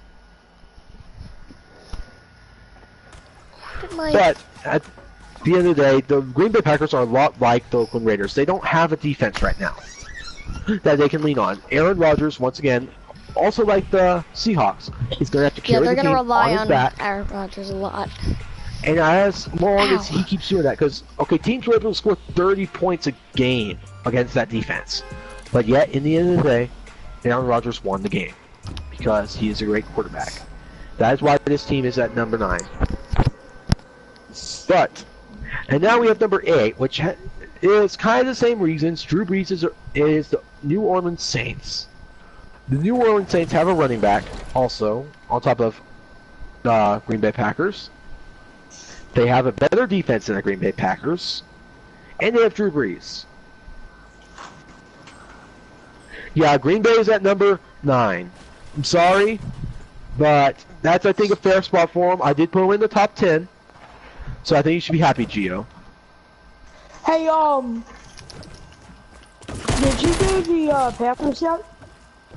But at the end of the day, the Green Bay Packers are a lot like the Oakland Raiders. They don't have a defense right now that they can lean on. Aaron Rodgers, once again, also like the Seahawks, he's going to have to carry the team on his back. Aaron Rodgers a lot. And as long as he keeps doing that, because, okay, teams were able to score 30 points a game against that defense. But yet, in the end of the day, Aaron Rodgers won the game because he is a great quarterback. That is why this team is at number 9. But, and now we have number 8, which is kind of the same reasons. Drew Brees is the New Orleans Saints. The New Orleans Saints have a running back, also, on top of Green Bay Packers. They have a better defense than the Green Bay Packers. And they have Drew Brees. Yeah, Green Bay is at number 9. I'm sorry, but that's, I think, a fair spot for them. I did put them in the top 10. So I think you should be happy, Gio. Hey, did you do the Packers yet?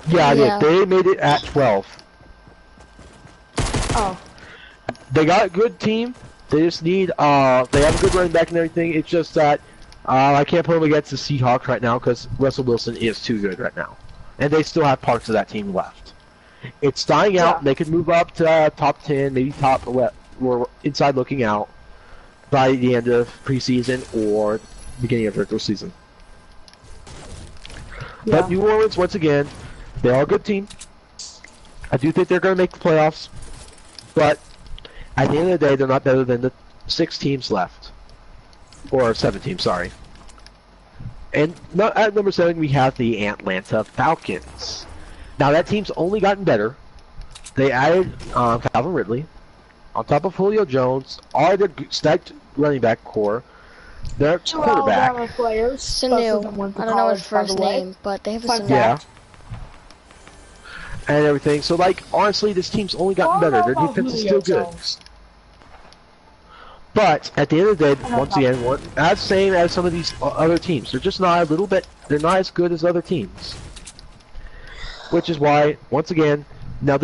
Yeah, I did. They made it at 12. Oh. They got a good team. They just need, they have a good running back and everything. It's just that I can't put them against the Seahawks right now because Russell Wilson is too good right now. And they still have parts of that team left. It's dying out. They could move up to top 10, maybe top 11, or inside looking out by the end of preseason or beginning of regular season. Yeah. But New Orleans, once again, they are a good team. I do think they're going to make the playoffs. But at the end of the day, they're not better than the 6 teams left. Or 7 teams, sorry. And at number 7, we have the Atlanta Falcons. Now, that team's only gotten better. They added Calvin Ridley. On top of Julio Jones, are their stacked running back core. Their quarterback. Sanu. I don't know his first name, but they have a Sanu. Yeah. And everything. So, like, honestly, this team's only gotten better. Their defense is still good. But at the end of the day, once again, as same as some of these other teams, they're just not a little bit. They're not as good as other teams. Which is why, once again, now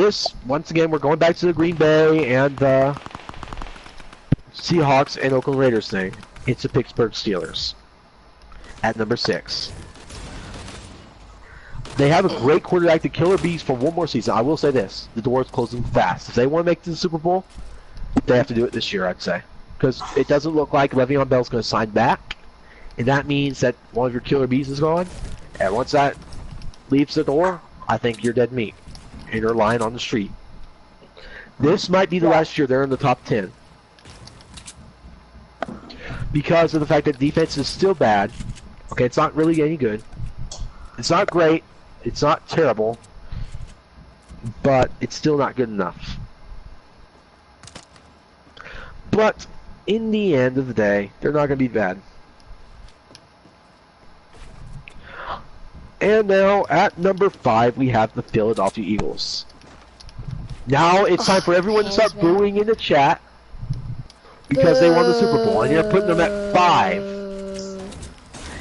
once again, we're going back to the Green Bay and the Seahawks and Oakland Raiders thing. It's the Pittsburgh Steelers at number 6. They have a great quarterback, the Killer Bees, for one more season. I will say this: the door is closing fast. If they want to make it to the Super Bowl, they have to do it this year, I'd say. Because it doesn't look like Le'Veon Bell's going to sign back. And that means that one of your Killer Bees is gone. And once that leaves the door, I think you're dead meat. And you're lying on the street. This might be the last year they're in the top 10. Because of the fact that defense is still bad. Okay, it's not really any good. It's not great. It's not terrible. But it's still not good enough. But in the end of the day, they're not going to be bad. And now, at number 5, we have the Philadelphia Eagles. Now, it's time for everyone to start booing in the chat. Because they won the Super Bowl, and you're putting them at 5.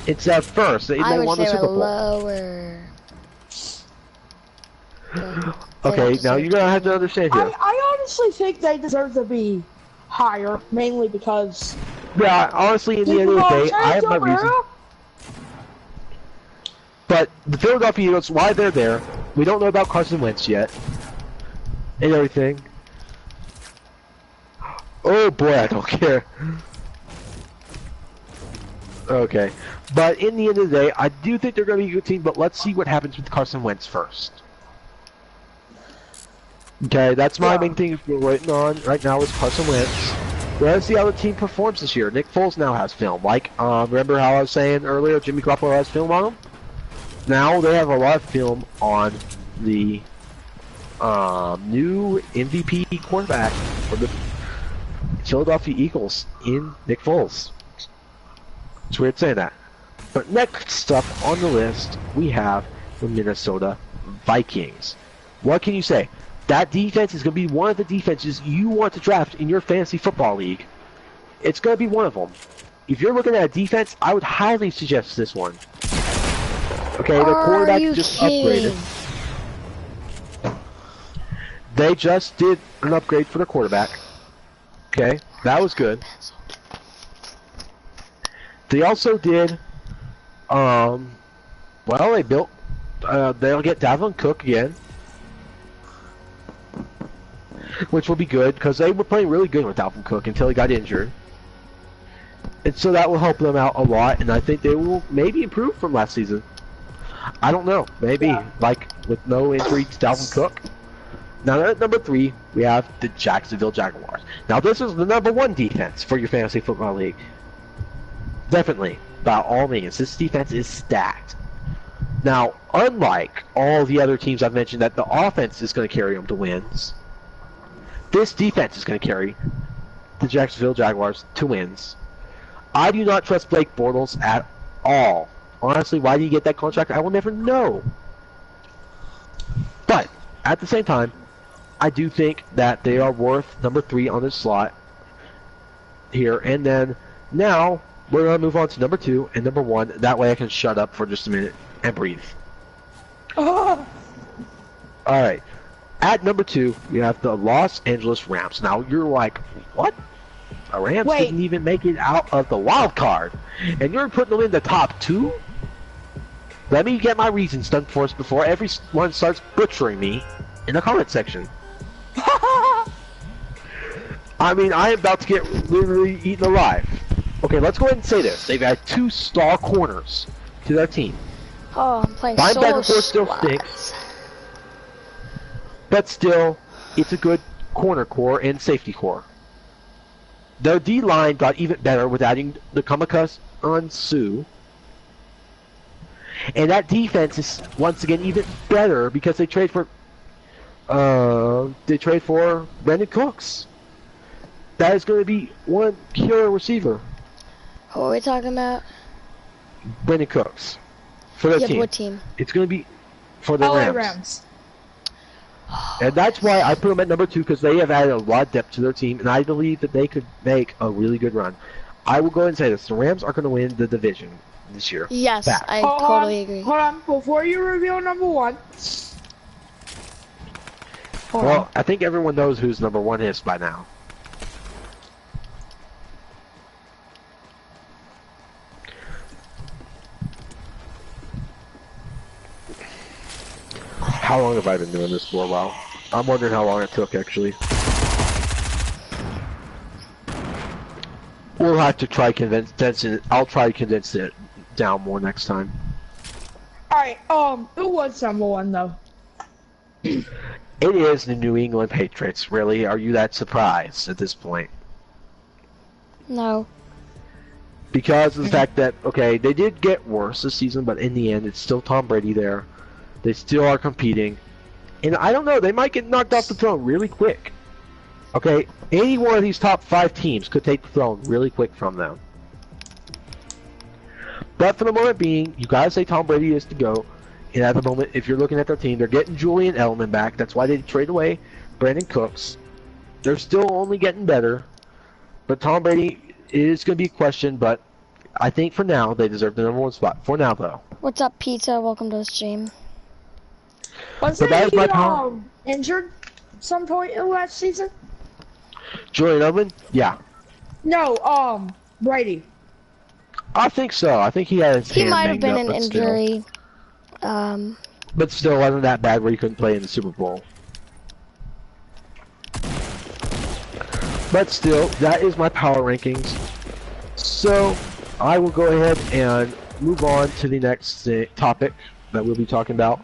It's at first. They won the Super Bowl. Lower. Okay, now you're going to have to understand here. I honestly think they deserve to be higher, mainly because... Yeah, honestly, in the end of the day, I have my reason. But the Philadelphia Eagles, why they're there, we don't know about Carson Wentz yet. And everything. Oh boy, I don't care. Okay. But in the end of the day, I do think they're going to be a good team, but let's see what happens with Carson Wentz first. Okay, that's my main thing we're waiting on right now is Carson Wentz. Let's see how the team performs this year. Nick Foles now has film. Like, remember how I was saying earlier, Jimmy Garoppolo has film on him? Now they have a lot of film on the new MVP quarterback for the Philadelphia Eagles in Nick Foles. It's weird saying that. But next up on the list, we have the Minnesota Vikings. What can you say? That defense is going to be one of the defenses you want to draft in your fantasy football league. It's going to be one of them. If you're looking at a defense, I would highly suggest this one. Okay, the quarterback just upgraded. They just did an upgrade for the quarterback. Okay, that was good. They also did, well, they built, they'll get Dalvin Cook again. Which will be good, because they were playing really good with Dalvin Cook until he got injured. And so that will help them out a lot, and I think they will maybe improve from last season. I don't know, maybe, like, with no injury to Dalvin Cook. Now at number 3, we have the Jacksonville Jaguars. Now this is the number 1 defense for your fantasy football league. Definitely, by all means, this defense is stacked. Now, unlike all the other teams I've mentioned that the offense is going to carry them to wins, this defense is going to carry the Jacksonville Jaguars to wins. I do not trust Blake Bortles at all. Honestly, why did he get that contract? I will never know. But, at the same time, I do think that they are worth number 3 on this slot here. And then, now, we're going to move on to number 2 and number 1. That way I can shut up for just a minute and breathe. Oh. Alright. At number 2, we have the Los Angeles Rams. Now, you're like, what? The Rams didn't even make it out of the wild card. And you're putting them in the top 2? Let me get my reasons done first before everyone starts butchering me in the comment section. I mean, I am about to get literally eaten alive. Okay, let's go ahead and say this. They've had 2 star corners to their team. Oh, I'm playing solo still stinks. But still, it's a good corner core and safety core. Their D-line got even better with adding the Kamikaze on Sue. And that defense is, once again, even better because they trade for Brandon Cooks. That is going to be one killer receiver. What are we talking about? Brandon Cooks. For their team. What team? It's going to be for the Rams. And that's why I put them at number 2, because they have added a lot of depth to their team, and I believe that they could make a really good run. I will go ahead and say this. The Rams are going to win the division this year. Yes, I totally agree. Hold on. Before you reveal number 1. Well, I think everyone knows who's number 1 is by now. How long have I been doing this for? Well, I'm wondering how long it took, actually. We'll have to try condensing it. I'll try to condense it down more next time. Alright, who was number 1, though? It is the New England Patriots. Really? Are you that surprised at this point? No. Because of the fact that, okay, they did get worse this season, but in the end, it's still Tom Brady there. They still are competing. And I don't know, they might get knocked off the throne really quick. Okay, any one of these top 5 teams could take the throne really quick from them. But for the moment being, you gotta say Tom Brady is the GOAT. And at the moment, if you're looking at their team, they're getting Julian Edelman back. That's why they trade away Brandon Cooks. They're still only getting better. But Tom Brady is going to be a question, but I think for now, they deserve the number 1 spot. For now, though. What's up, Pizza? Welcome to the stream. Wasn't he injured some point in last season? Julian Edelman? Yeah. No, Brady. I think so. I think he had his hand might have been up, an injury. But still, it wasn't that bad where he couldn't play in the Super Bowl. But still, that is my power rankings. So, I will go ahead and move on to the next topic that we'll be talking about.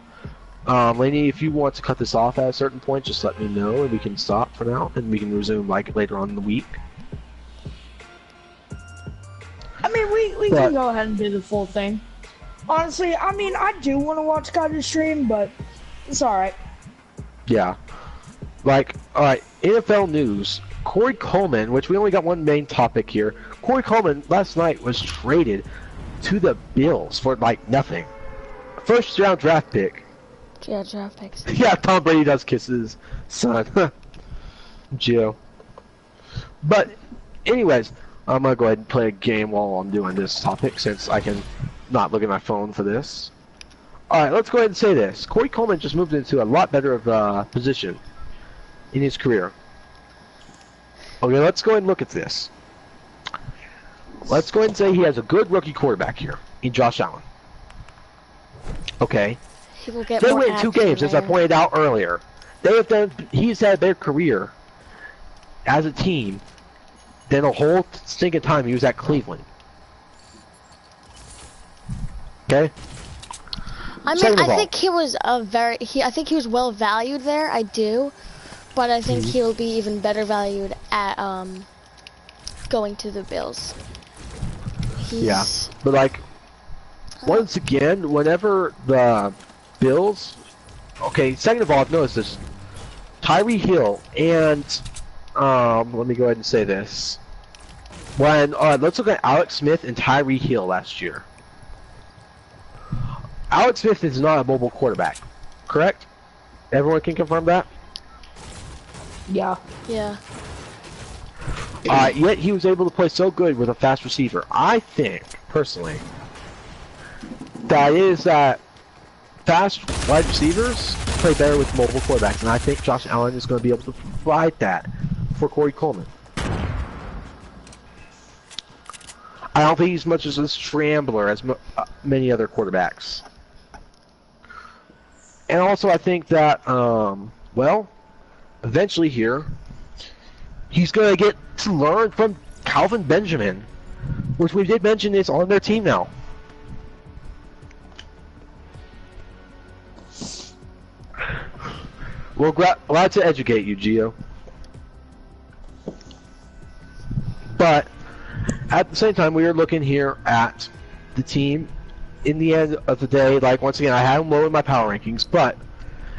Laney, if you want to cut this off at a certain point, just let me know and we can stop for now and we can resume like later on in the week. I mean, we can go ahead and do the full thing. Honestly, I mean, I do want to watch Sky's stream, but it's alright. Yeah. Like, alright, NFL news. Corey Coleman, which we only got one main topic here. Corey Coleman last night was traded to the Bills for like nothing. First round draft pick. Yeah, draft picks. Yeah, Tom Brady does kiss his son. Joe. But, anyways, I'm gonna go ahead and play a game while I'm doing this topic since I can not look at my phone for this. Alright, let's go ahead and say this. Corey Coleman just moved into a lot better of a position in his career. Okay, let's go ahead and look at this. Let's go ahead and say he has a good rookie quarterback here in Josh Allen. Okay. He will get they more win 2 games, as I pointed out earlier. He's had their career as a team than a whole stinking time he was at Cleveland. Okay? I mean, I think he was I think he was well valued there, I do. But I think he'll be even better valued at going to the Bills. Yeah, but like once again, whenever the Bills, okay. Second of all, I've noticed this: Tyree Hill and let me go ahead and say this. When let's look at Alex Smith and Tyree Hill last year. Alex Smith is not a mobile quarterback, correct? Everyone can confirm that. Yeah. Yeah. Yet he was able to play so good with a fast receiver. I think, personally, that is that fast wide receivers play better with mobile quarterbacks, and I think Josh Allen is going to be able to provide that for Corey Coleman. I don't think he's much as a scrambler as many other quarterbacks. And also, I think that, well, eventually here, he's going to get to learn from Calvin Benjamin, which we did mention is on their team now. Well, glad to educate you, Gio. But at the same time, we are looking here at the team. In the end of the day, like, once again, I have him low in my power rankings, but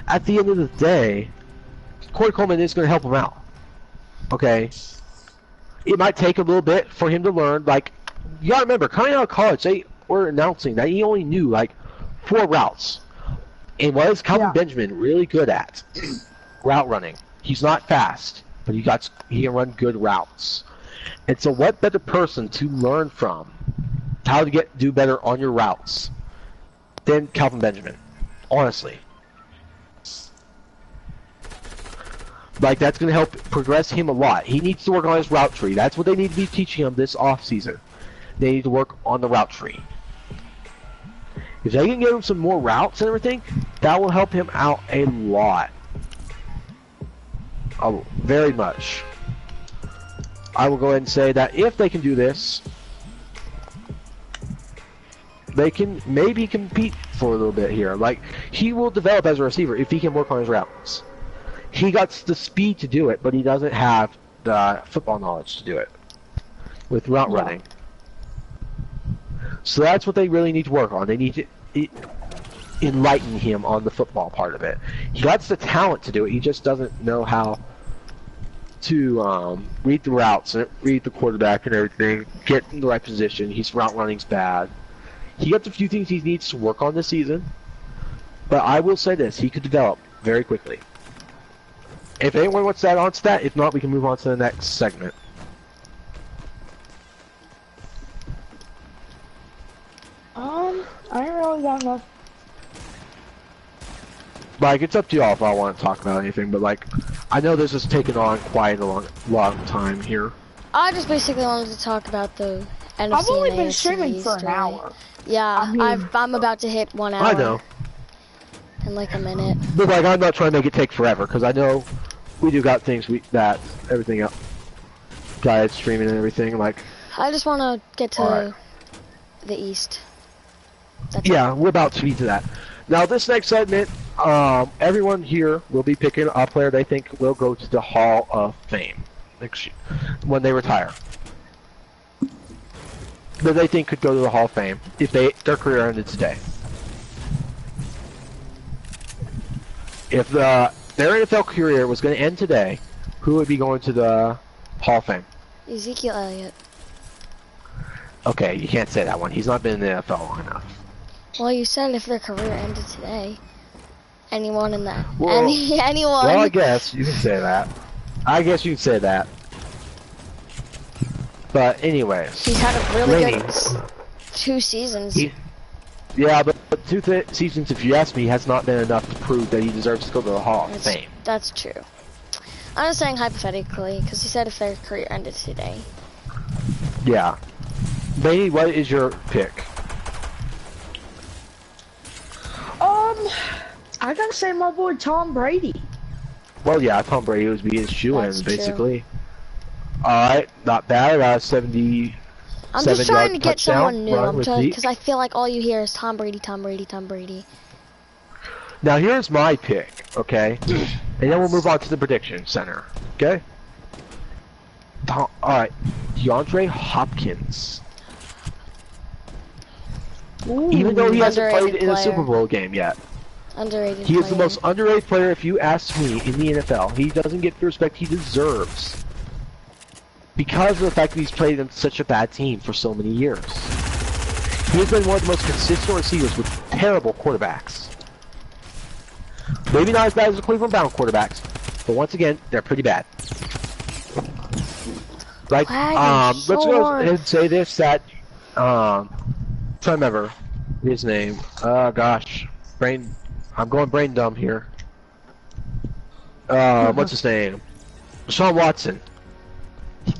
at the end of the day, Corey Coleman is going to help him out. Okay? It might take a little bit for him to learn. Like, you got to remember, coming out of college, they were announcing that he only knew, like, 4 routes. And what is Calvin Benjamin really good at? Route running. He's not fast, but he can run good routes. And so what better person to learn from how to do better on your routes than Calvin Benjamin? Honestly. Like, that's going to help progress him a lot. He needs to work on his route tree. That's what they need to be teaching him this offseason. They need to work on the route tree. If they can give him some more routes and everything, that will help him out a lot. Oh, very much. I will go ahead and say that if they can do this, they can maybe compete for a little bit here. Like, he will develop as a receiver if he can work on his routes. He got the speed to do it, but he doesn't have the football knowledge to do it with route running. So that's what they really need to work on. They need to enlighten him on the football part of it. He got the talent to do it. He just doesn't know how to read the routes and read the quarterback and everything, get in the right position. His route running's bad. He got a few things he needs to work on this season, but I will say this, he could develop very quickly. If anyone wants to add on to that, if not, we can move on to the next segment. I don't really got enough. Like, it's up to y'all if I want to talk about anything, but like, I know this has taken on quite a long time here. I just basically wanted to talk about the NFC. I've only and been AFC streaming for an hour. Yeah, I mean, I'm about to hit 1 hour. I know. In like a minute. But like, I'm not trying to make it take forever, because I know we do got things that everything else, guys streaming and everything. Like, I just want to get to the East. That's we're about to be to that. Now, this next segment, everyone here will be picking a player they think will go to the Hall of Fame next year, when they retire. That they think could go to the Hall of Fame if their career ended today. If their NFL career was going to end today, who would be going to the Hall of Fame? Ezekiel Elliott. Okay, you can't say that one. He's not been in the NFL long enough. Well, you said if their career ended today. Anyone in that? Well, anyone? Well, I guess you can say that. I guess you can say that. But anyways. He's had a really good 2 seasons. Yeah, but 2 seasons, if you ask me, has not been enough to prove that he deserves to go to the Hall of Fame. That's true. I'm just saying hypothetically, because he said if their career ended today. Yeah. Laney, what is your pick? I gotta say my boy Tom Brady. Well, yeah, Tom Brady was being his shoe-in, basically. Alright, not bad. 70. I'm just trying to get someone new, because I feel like all you hear is Tom Brady, Tom Brady, Tom Brady. Now here's my pick, okay? And then we'll move on to the prediction center, okay? Alright, DeAndre Hopkins. Ooh, even though he hasn't played in a Super Bowl game yet. Underrated He is the most underrated player, if you ask me, in the NFL. He doesn't get the respect he deserves. Because of the fact that he's played in such a bad team for so many years. He has been one of the most consistent receivers with terrible quarterbacks. Maybe not as bad as the Cleveland Brown quarterbacks, but once again, they're pretty bad. Like, let's go ahead and say this, that, trying to remember his name. Gosh. I'm going brain dumb here. What's his name? Deshaun Watson.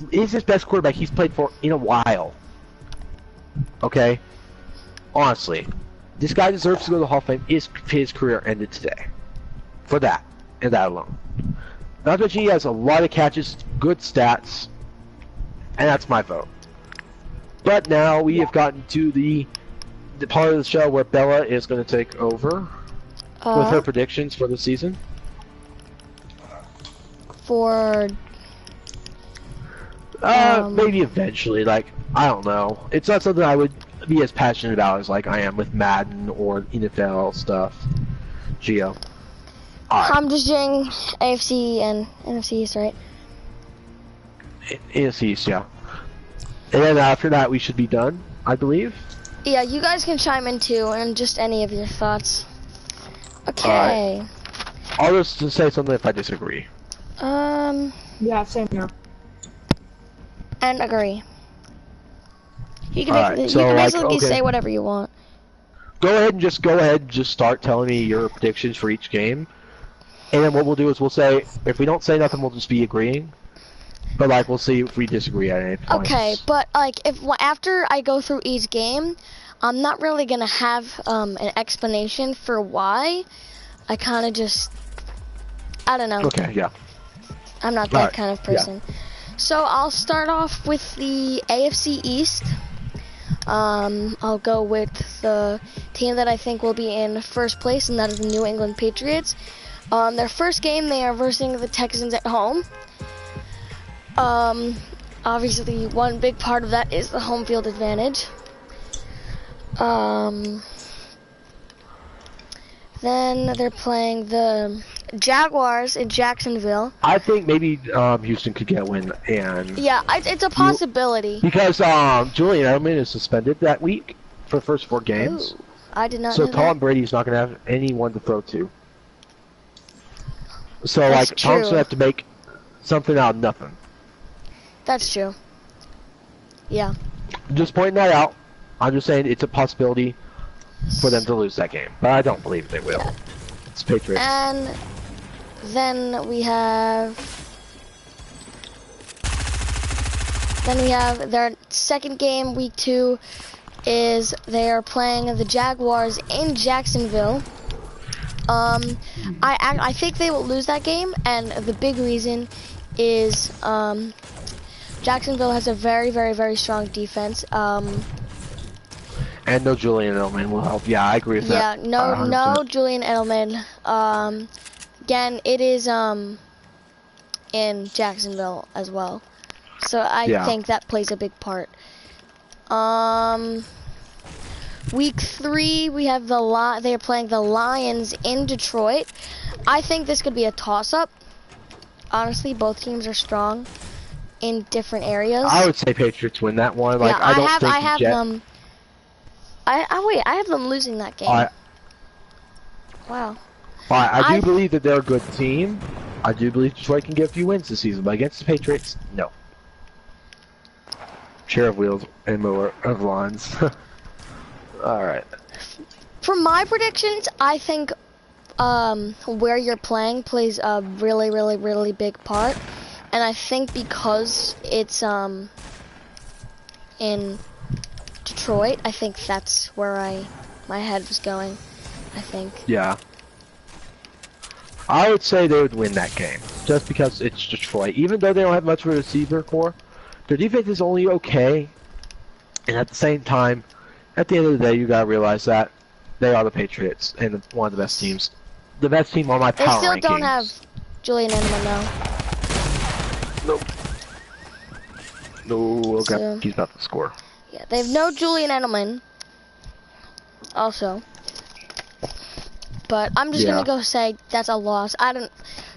He is his best quarterback he's played for in a while. Okay? Honestly. This guy deserves to go to the Hall of Fame if his career ended today. For that. And that alone. Not to mention he has a lot of catches, good stats. And that's my vote. But now we have gotten to the part of the show where Bella is going to take over with her predictions for the season. For maybe eventually. Like, I don't know. It's not something I would be as passionate about as like I am with Madden or NFL stuff. Geo. Right. I'm just doing AFC and NFC East, right? NFC East, yeah. And then after that, we should be done, I believe. Yeah, you guys can chime in too, and just any of your thoughts. Okay. Right. I'll just say something if I disagree. Yeah, same here. And agree. You can, basically say whatever you want. Go ahead and just start telling me your predictions for each game. And then what we'll do is we'll say, if we don't say nothing, we'll just be agreeing. But like, we'll see if we disagree at any point. Okay, but like, after I go through each game, I'm not really gonna have an explanation for why. I kind of just, I don't know. Okay, yeah. I'm not that kind of person. Yeah. So I'll start off with the AFC East. I'll go with the team that I think will be in first place, and that is the New England Patriots. Their first game, they are versing the Texans at home. Obviously, one big part of that is the home field advantage. Then they're playing the Jaguars in Jacksonville. I think maybe Houston could get a win, and yeah, it's a possibility. Because Julian Edelman is suspended that week for the first 4 games. Ooh, I did not know so that. Tom Brady's not going to have anyone to throw to. So that's like Tom's going to have to make something out of nothing. That's true. Yeah. Just pointing that out. I'm just saying it's a possibility for them to lose that game, but I don't believe they will. It's Patriots. And then we have their second game, week 2, is they are playing the Jaguars in Jacksonville. I think they will lose that game, and the big reason is Jacksonville has a very, very, very strong defense. And no Julian Edelman will help. Yeah, I agree with that. Yeah, no Julian Edelman. Again, it is in Jacksonville as well, so I think that plays a big part. Week 3, we have they are playing the Lions in Detroit. I think this could be a toss-up. Honestly, both teams are strong in different areas. I would say Patriots win that one. Like, yeah, I have them. Wait, I have them losing that game. Wow. I do believe that they're a good team. I do believe Detroit can get a few wins this season, but against the Patriots, no. Share of wheels and mower of lawns. Alright. For my predictions, I think where you're playing plays a really, really, really big part. And I think because it's in Detroit, I think that's where my head was going, I think. Yeah. I would say they would win that game, just because it's Detroit. Even though they don't have much of a receiver core, their defense is only okay. And at the same time, at the end of the day, you gotta realize that they are the Patriots and one of the best teams. The best team on my power rankings. They still don't have Julian Edelman though. Nope. No, okay. So, he's not the score. Yeah, they have no Julian Edelman. Also. But I'm just gonna go say that's a loss.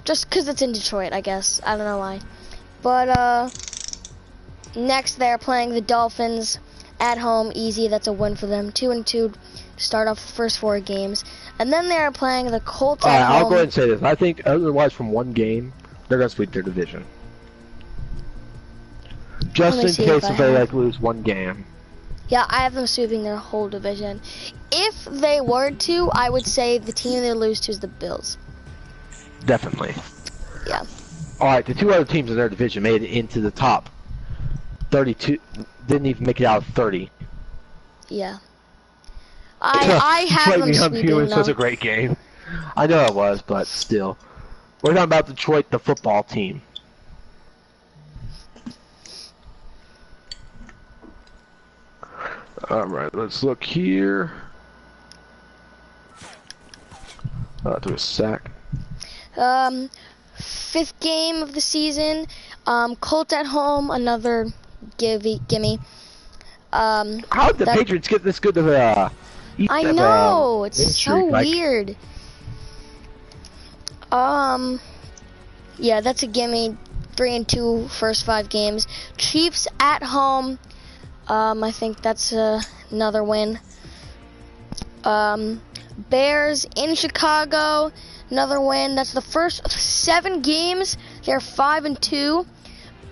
Just cause it's in Detroit, I guess. I don't know why. But next they're playing the Dolphins at home, easy. That's a win for them. 2-2 to start off the first 4 games, and then they're playing the Colts at home. I'll go ahead and say this. I think otherwise, from one game, they're gonna sweep their division. Just in case if they lose one game. Yeah, I have them sweeping their whole division. If they were to, I would say the team they lose to is the Bills. Definitely. Yeah. Alright, the 2 other teams in their division made it into the top 32. Didn't even make it out of 30. Yeah. I have them sweeping them. It was a great game. I know it was, but still. We're talking about Detroit, the football team. Alright, let's look here. Do a sack. 5th game of the season. Colts at home, another gimme. How did the Patriots get this good of a... I know, it's so weird. Yeah, that's a gimme. 3-2 first 5 games. Chiefs at home. I think that's another win. Bears in Chicago, another win. That's the first 7 games. They're 5-2.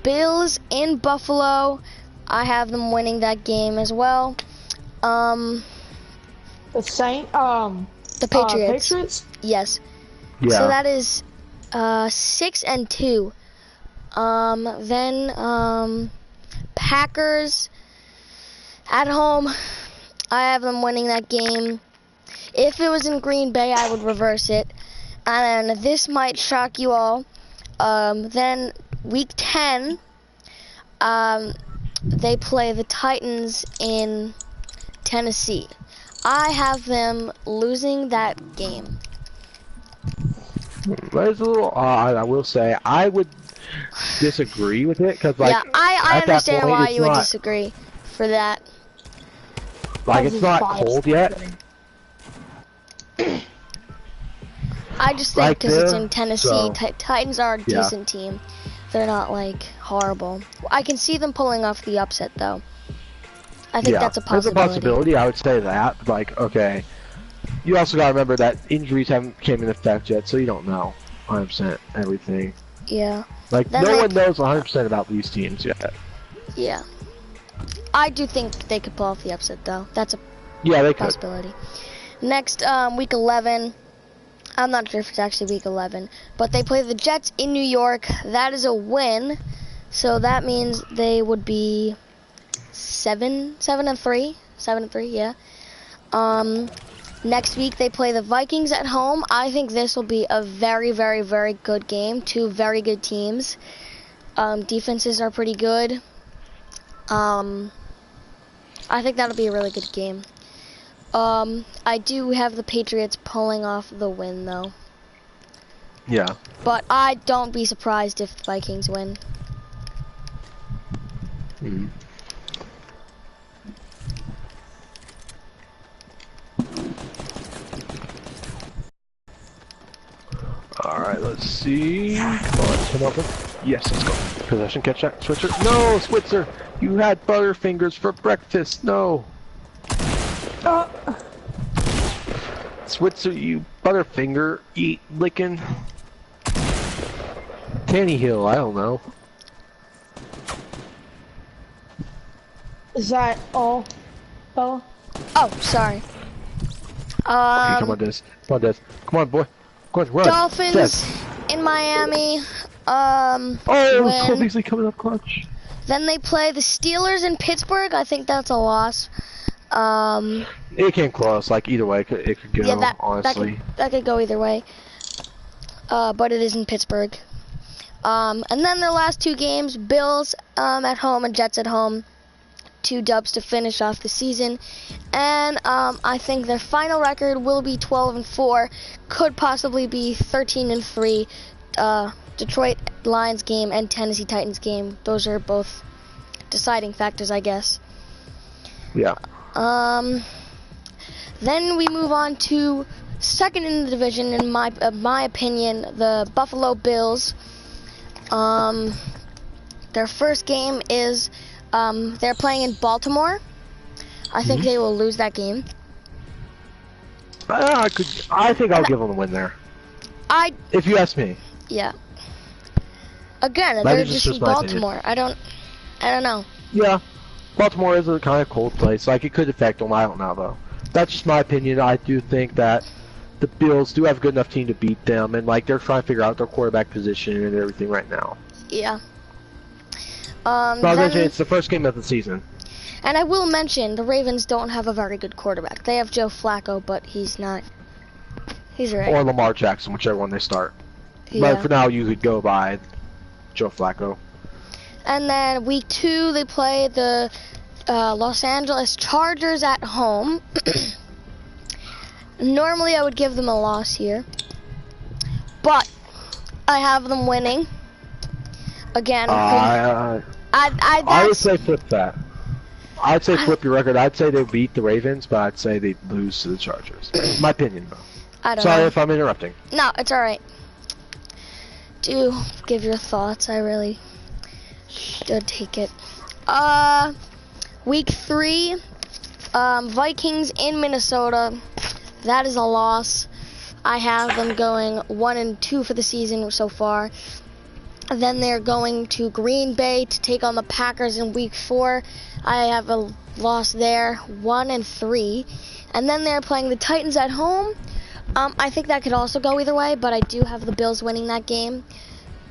Bills in Buffalo. I have them winning that game as well. The Patriots? Yes. Yeah. So that is 6-2. Then Packers at home. I have them winning that game. If it was in Green Bay, I would reverse it. And this might shock you all. Then week 10, they play the Titans in Tennessee. I have them losing that game. That's a little odd, I will say. I would disagree with it, because, like, yeah, I understand why you would disagree for that. Like, it's not cold yet. I just think because it's in Tennessee, so, Titans are a decent team. They're not, like, horrible. I can see them pulling off the upset, though. I think that's a possibility. There's a possibility, I would say that. Like, okay. You also gotta remember that injuries haven't came into effect yet, so you don't know 100% everything. Yeah. Like, then no one knows 100% about these teams yet. Yeah. I do think they could pull off the upset, though. That's a possibility. Next, week 11. I'm not sure if it's actually week 11, but they play the Jets in New York. That is a win, so that means they would be 7-3, yeah. Next week they play the Vikings at home. I think this will be a very, very, very good game. 2 very good teams. Defenses are pretty good. I think that'll be a really good game. I do have the Patriots pulling off the win, though. Yeah. But I don't be surprised if the Vikings win. Alright, let's see. Come on, come up. Yes, let's go. Possession, catch that. Switzer. No, Switzer! You had Butterfingers for breakfast. No. Switzer, you Butterfinger, eat licking. Tannehill, I don't know. Is that all, fella? Oh, sorry. Okay, come on, Des. Come on, Des. Come on, boy. Go on, run. Dolphins Des. in Miami. Oh, Cole Beasley coming up clutch. Then they play the Steelers in Pittsburgh. I think that's a loss. It came close. Like either way, it could go. Yeah, honestly, that could go either way. But it is in Pittsburgh. And then their last two games: Bills at home and Jets at home. 2 dubs to finish off the season, and I think their final record will be 12-4, could possibly be 13-3. Detroit Lions game and Tennessee Titans game; those are both deciding factors, I guess. Yeah. Then we move on to second in the division, in my opinion, the Buffalo Bills. Their first game is. They're playing in Baltimore. I think they will lose that game. I think I'll give them a win there. If you ask me. Yeah. Again, they're just in Baltimore. I don't know. Yeah. Baltimore is a kind of cold place. Like, it could affect them. I don't know, though. That's just my opinion. I do think that the Bills do have a good enough team to beat them, and, like, they're trying to figure out their quarterback position and everything right now. Yeah. It's the first game of the season. And I will mention, the Ravens don't have a very good quarterback. They have Joe Flacco, but he's not. He's right. Or Lamar Jackson, whichever one they start. Yeah. But for now, you could go by Joe Flacco. And then week 2, they play the Los Angeles Chargers at home. Normally, I would give them a loss here, but I have them winning. Again, I would say flip that. I'd say flip your record. I'd say they beat the Ravens, but I'd say they lose to the Chargers. My opinion, though. Sorry if I'm interrupting. No, it's alright. Do give your thoughts. I really should take it. Week 3, Vikings in Minnesota. That is a loss. I have them going 1-2 for the season so far. Then they're going to Green Bay to take on the Packers in week 4. I have a loss there, 1-3. And then they're playing the Titans at home. I think that could also go either way, but I do have the Bills winning that game,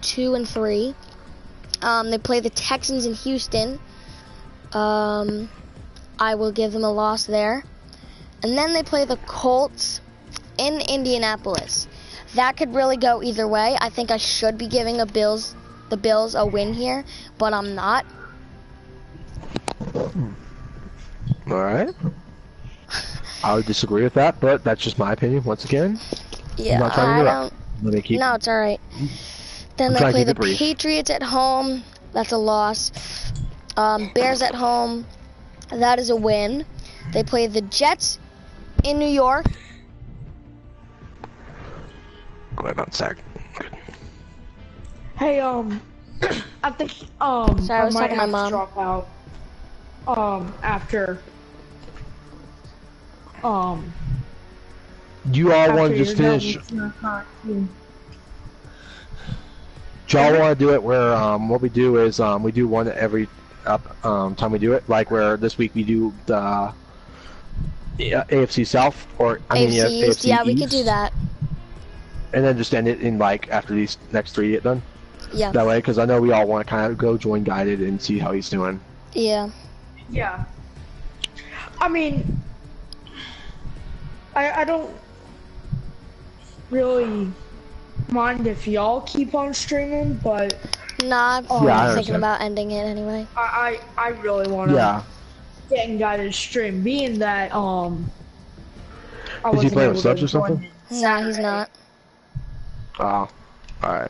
2-3. They play the Texans in Houston. I will give them a loss there. And then they play the Colts in Indianapolis. That could really go either way. I think I should be giving the Bills a win here, but I'm not. Alright. I would disagree with that, but that's just my opinion once again. Yeah, I'm not trying to No, it's alright. Then they play the Patriots at home. That's a loss. Bears at home. That is a win. They play the Jets in New York. Go ahead on sack. Hey, I think, Sorry, I was talking to my mom. Drop out, after, you all want to just finish? Do y'all want to do it where, what we do is, we do one every, time we do it, like where this week we do the AFC South, or, AFC East, yeah, we East. could do that. And then just end it in, like, after these next 3 get done? Yeah. That way, because I know we all want to kind of go join Guided and see how he's doing. Yeah. Yeah. I mean, I don't really mind if y'all keep on streaming, but... Nah, I'm thinking about ending it anyway. I really want to get in Guided stream, being that, Is he playing with subs or something? Nah, he's not. Oh, alright.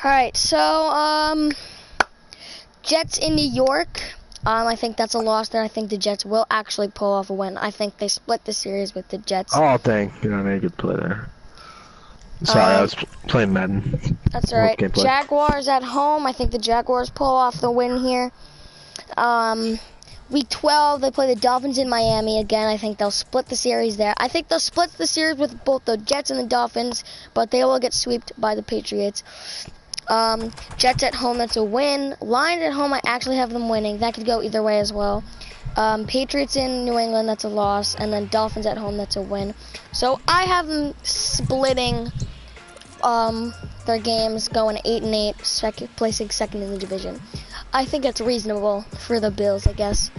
Alright, so, Jets in New York. I think that's a loss there. I think the Jets will actually pull off a win. I think they split the series with the Jets. Oh, dang. You know, I made a good play there. Sorry, I was playing Madden. That's alright. Jaguars at home. I think the Jaguars pull off the win here. Week 12, they play the Dolphins in Miami again. I think they'll split the series there. I think they'll split the series with both the Jets and the Dolphins, but they will get swept by the Patriots. Jets at home, that's a win. Lions at home, I actually have them winning. That could go either way as well. Patriots in New England, that's a loss. And then Dolphins at home, that's a win. So I have them splitting their games, going 8-8, placing second in the division. I think it's reasonable for the Bills, I guess.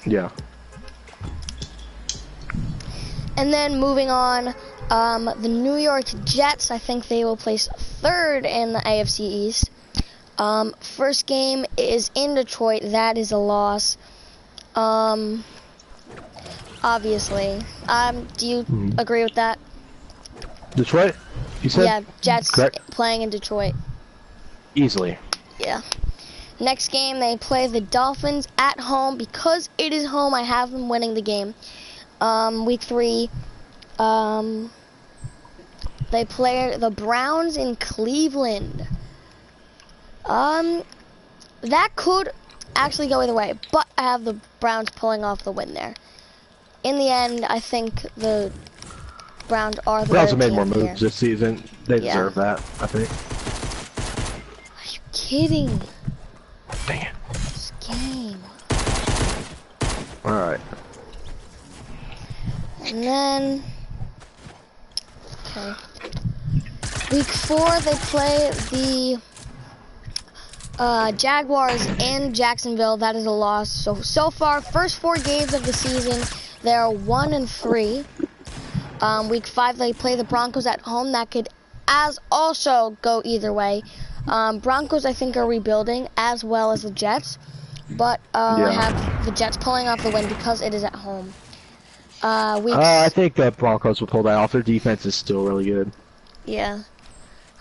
Yeah. And then moving on, the New York Jets, I think they will place third in the AFC East. First game is in Detroit. That is a loss. Obviously. Do you agree with that? Detroit? You said? Yeah, Jets playing in Detroit. Easily. Yeah. Next game, they play the Dolphins at home. Because it is home, I have them winning the game. Week 3, they play the Browns in Cleveland. That could actually go either way, but I have the Browns pulling off the win there. In the end, I think the Browns are the Browns have better made more team moves this season. They deserve that, I think. Are you kidding? Dang it. This game. Alright. And then, okay. Week 4, they play the Jaguars in Jacksonville. That is a loss. So far, first 4 games of the season, they're 1-3. Week 5, they play the Broncos at home. That could also go either way. Broncos, I think, are rebuilding as well as the Jets, but I have the Jets pulling off the win because it is at home. I think the Broncos will pull that off. Their defense is still really good. Yeah.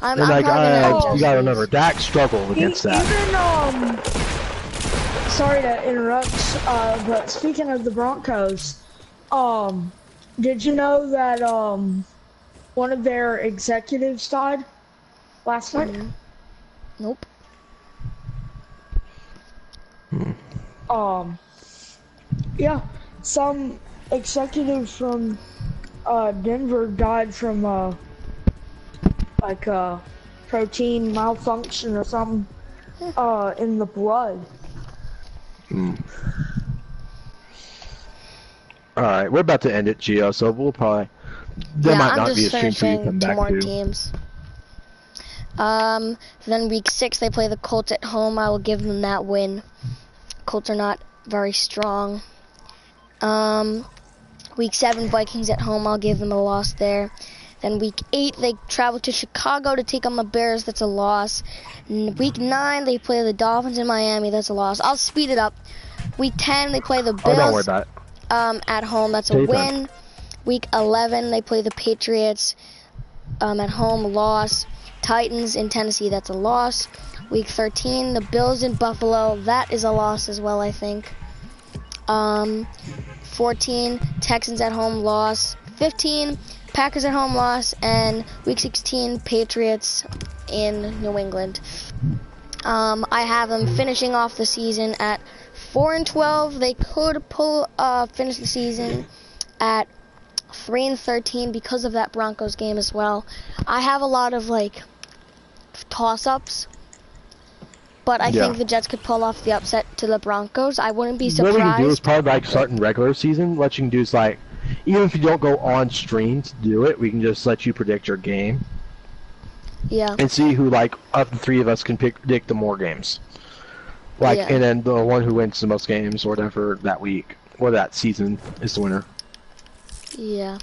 You gotta remember, Dak struggled against that. Even, sorry to interrupt, but speaking of the Broncos, did you know that one of their executives died last night? Nope. Yeah, some executive from Denver died from like protein malfunction or something in the blood. Alright, we're about to end it, Gio, so we'll probably there might not be a stream for you to come back to. Teams. Then week 6 they play the Colts at home. I will give them that win. Colts are not very strong. Week 7 Vikings at home. I'll give them a loss there. Then week 8 they travel to Chicago to take on the Bears. That's a loss. Week 9 they play the Dolphins in Miami. That's a loss. I'll speed it up. Week 10 they play the Bills. Don't worry about it. At home. That's a win. Week 11 they play the Patriots at home. Loss. Titans in Tennessee. That's a loss. Week 13 the Bills in Buffalo. That is a loss as well, I think. 14 Texans at home. Loss. 15 Packers at home, loss. And week 16 Patriots in New England. I have them finishing off the season at 4-12. They could finish the season at 3-13 because of that Broncos game as well. I have a lot of like toss-ups, but I think the Jets could pull off the upset to the Broncos. I wouldn't be surprised. What we can do is probably like starting regular season. What you can do is like, even if you don't go on stream to do it, we can just let you predict your game. Yeah. And see who, like, of the 3 of us can predict the more games. Like, and then the one who wins the most games or whatever that week or that season is the winner. Yeah.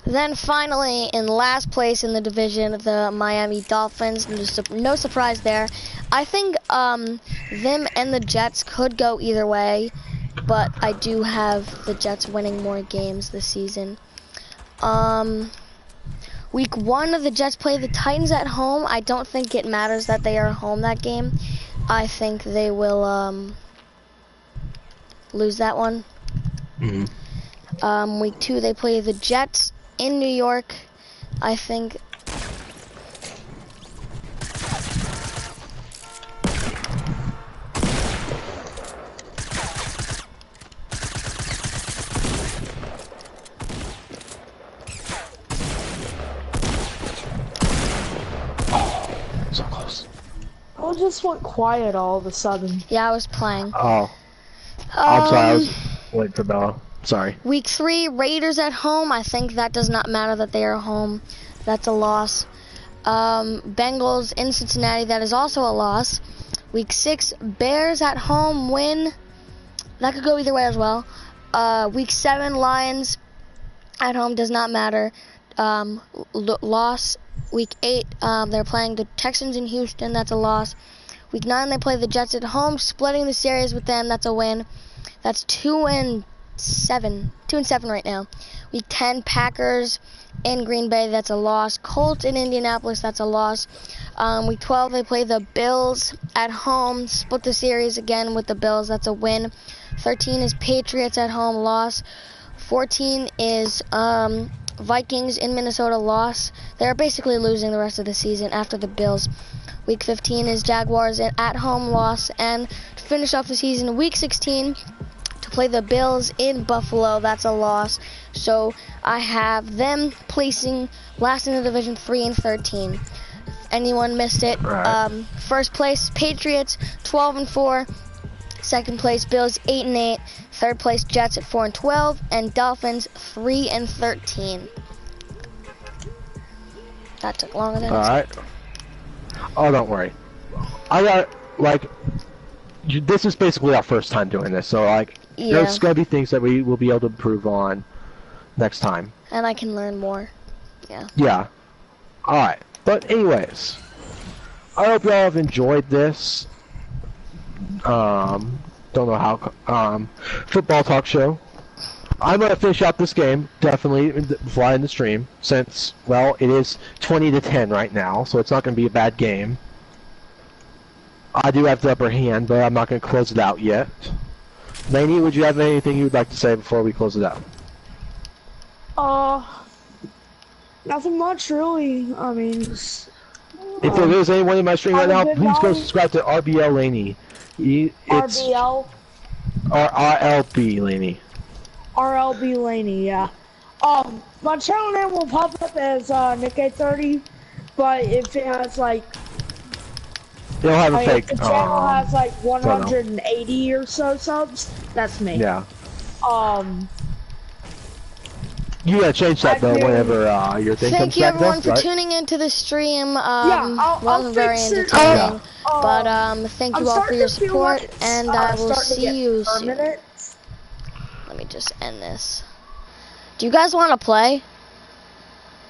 Then finally, in last place in the division, the Miami Dolphins. No surprise there. I think them and the Jets could go either way, but I do have the Jets winning more games this season. Week 1 of the Jets play the Titans at home. I don't think it matters that they are home that game. I think they will lose that one. Week 2 they play the Jets in New York. I think. So close. I just went quiet all of a sudden. Yeah, I was playing. Oh. I'm sorry, I was waiting for Bella. Sorry. Week 3, Raiders at home. I think that does not matter that they are home. That's a loss. Bengals in Cincinnati. That is also a loss. Week 6, Bears at home win. That could go either way as well. Week 7, Lions at home does not matter. Loss. Week 8, they're playing the Texans in Houston. That's a loss. Week 9, they play the Jets at home, splitting the series with them. That's a win. That's 2-7. 2-7 right now. Week 10, Packers in Green Bay. That's a loss. Colts in Indianapolis. That's a loss. Week 12, they play the Bills at home, split the series again with the Bills. That's a win. 13 is Patriots at home, loss. 14 is Vikings in Minnesota, loss. They're basically losing the rest of the season after the Bills. Week 15 is Jaguars at home, loss. And to finish off the season, Week 16, to play the Bills in Buffalo, that's a loss. So I have them placing last in the division, 3-13. Anyone missed it? Right. First place, Patriots, 12-4. Second place, Bills, 8-8. Third place, Jets at 4-12, and Dolphins 3-13. That took longer than expected. Oh, don't worry. I got this is basically our first time doing this, so there's gonna be things that we will be able to improve on next time. And I can learn more. Yeah. Yeah. All right. But anyways, I hope y'all have enjoyed this. Don't know how football talk show. I'm gonna finish out this game definitely before I end the stream, since well it is 20-10 right now, so it's not gonna be a bad game. I do have the upper hand, but I'm not gonna close it out yet. Laney, would you have anything you'd like to say before we close it out? Nothing much really. I mean, if there is anyone in my stream right now, please go subscribe to RLBLaney. RBL? RLBLaney. RLBLaney, yeah. My channel name will pop up as Nick830, but if it has they'll have a fake. If the channel has 180 or so subs, that's me. Yeah. You gotta change that though whenever your thing comes back. Thank you everyone for tuning into the stream. Wasn't very entertaining, but thank you all for your support, and I will see you soon. Let me just end this. Do you guys want to play?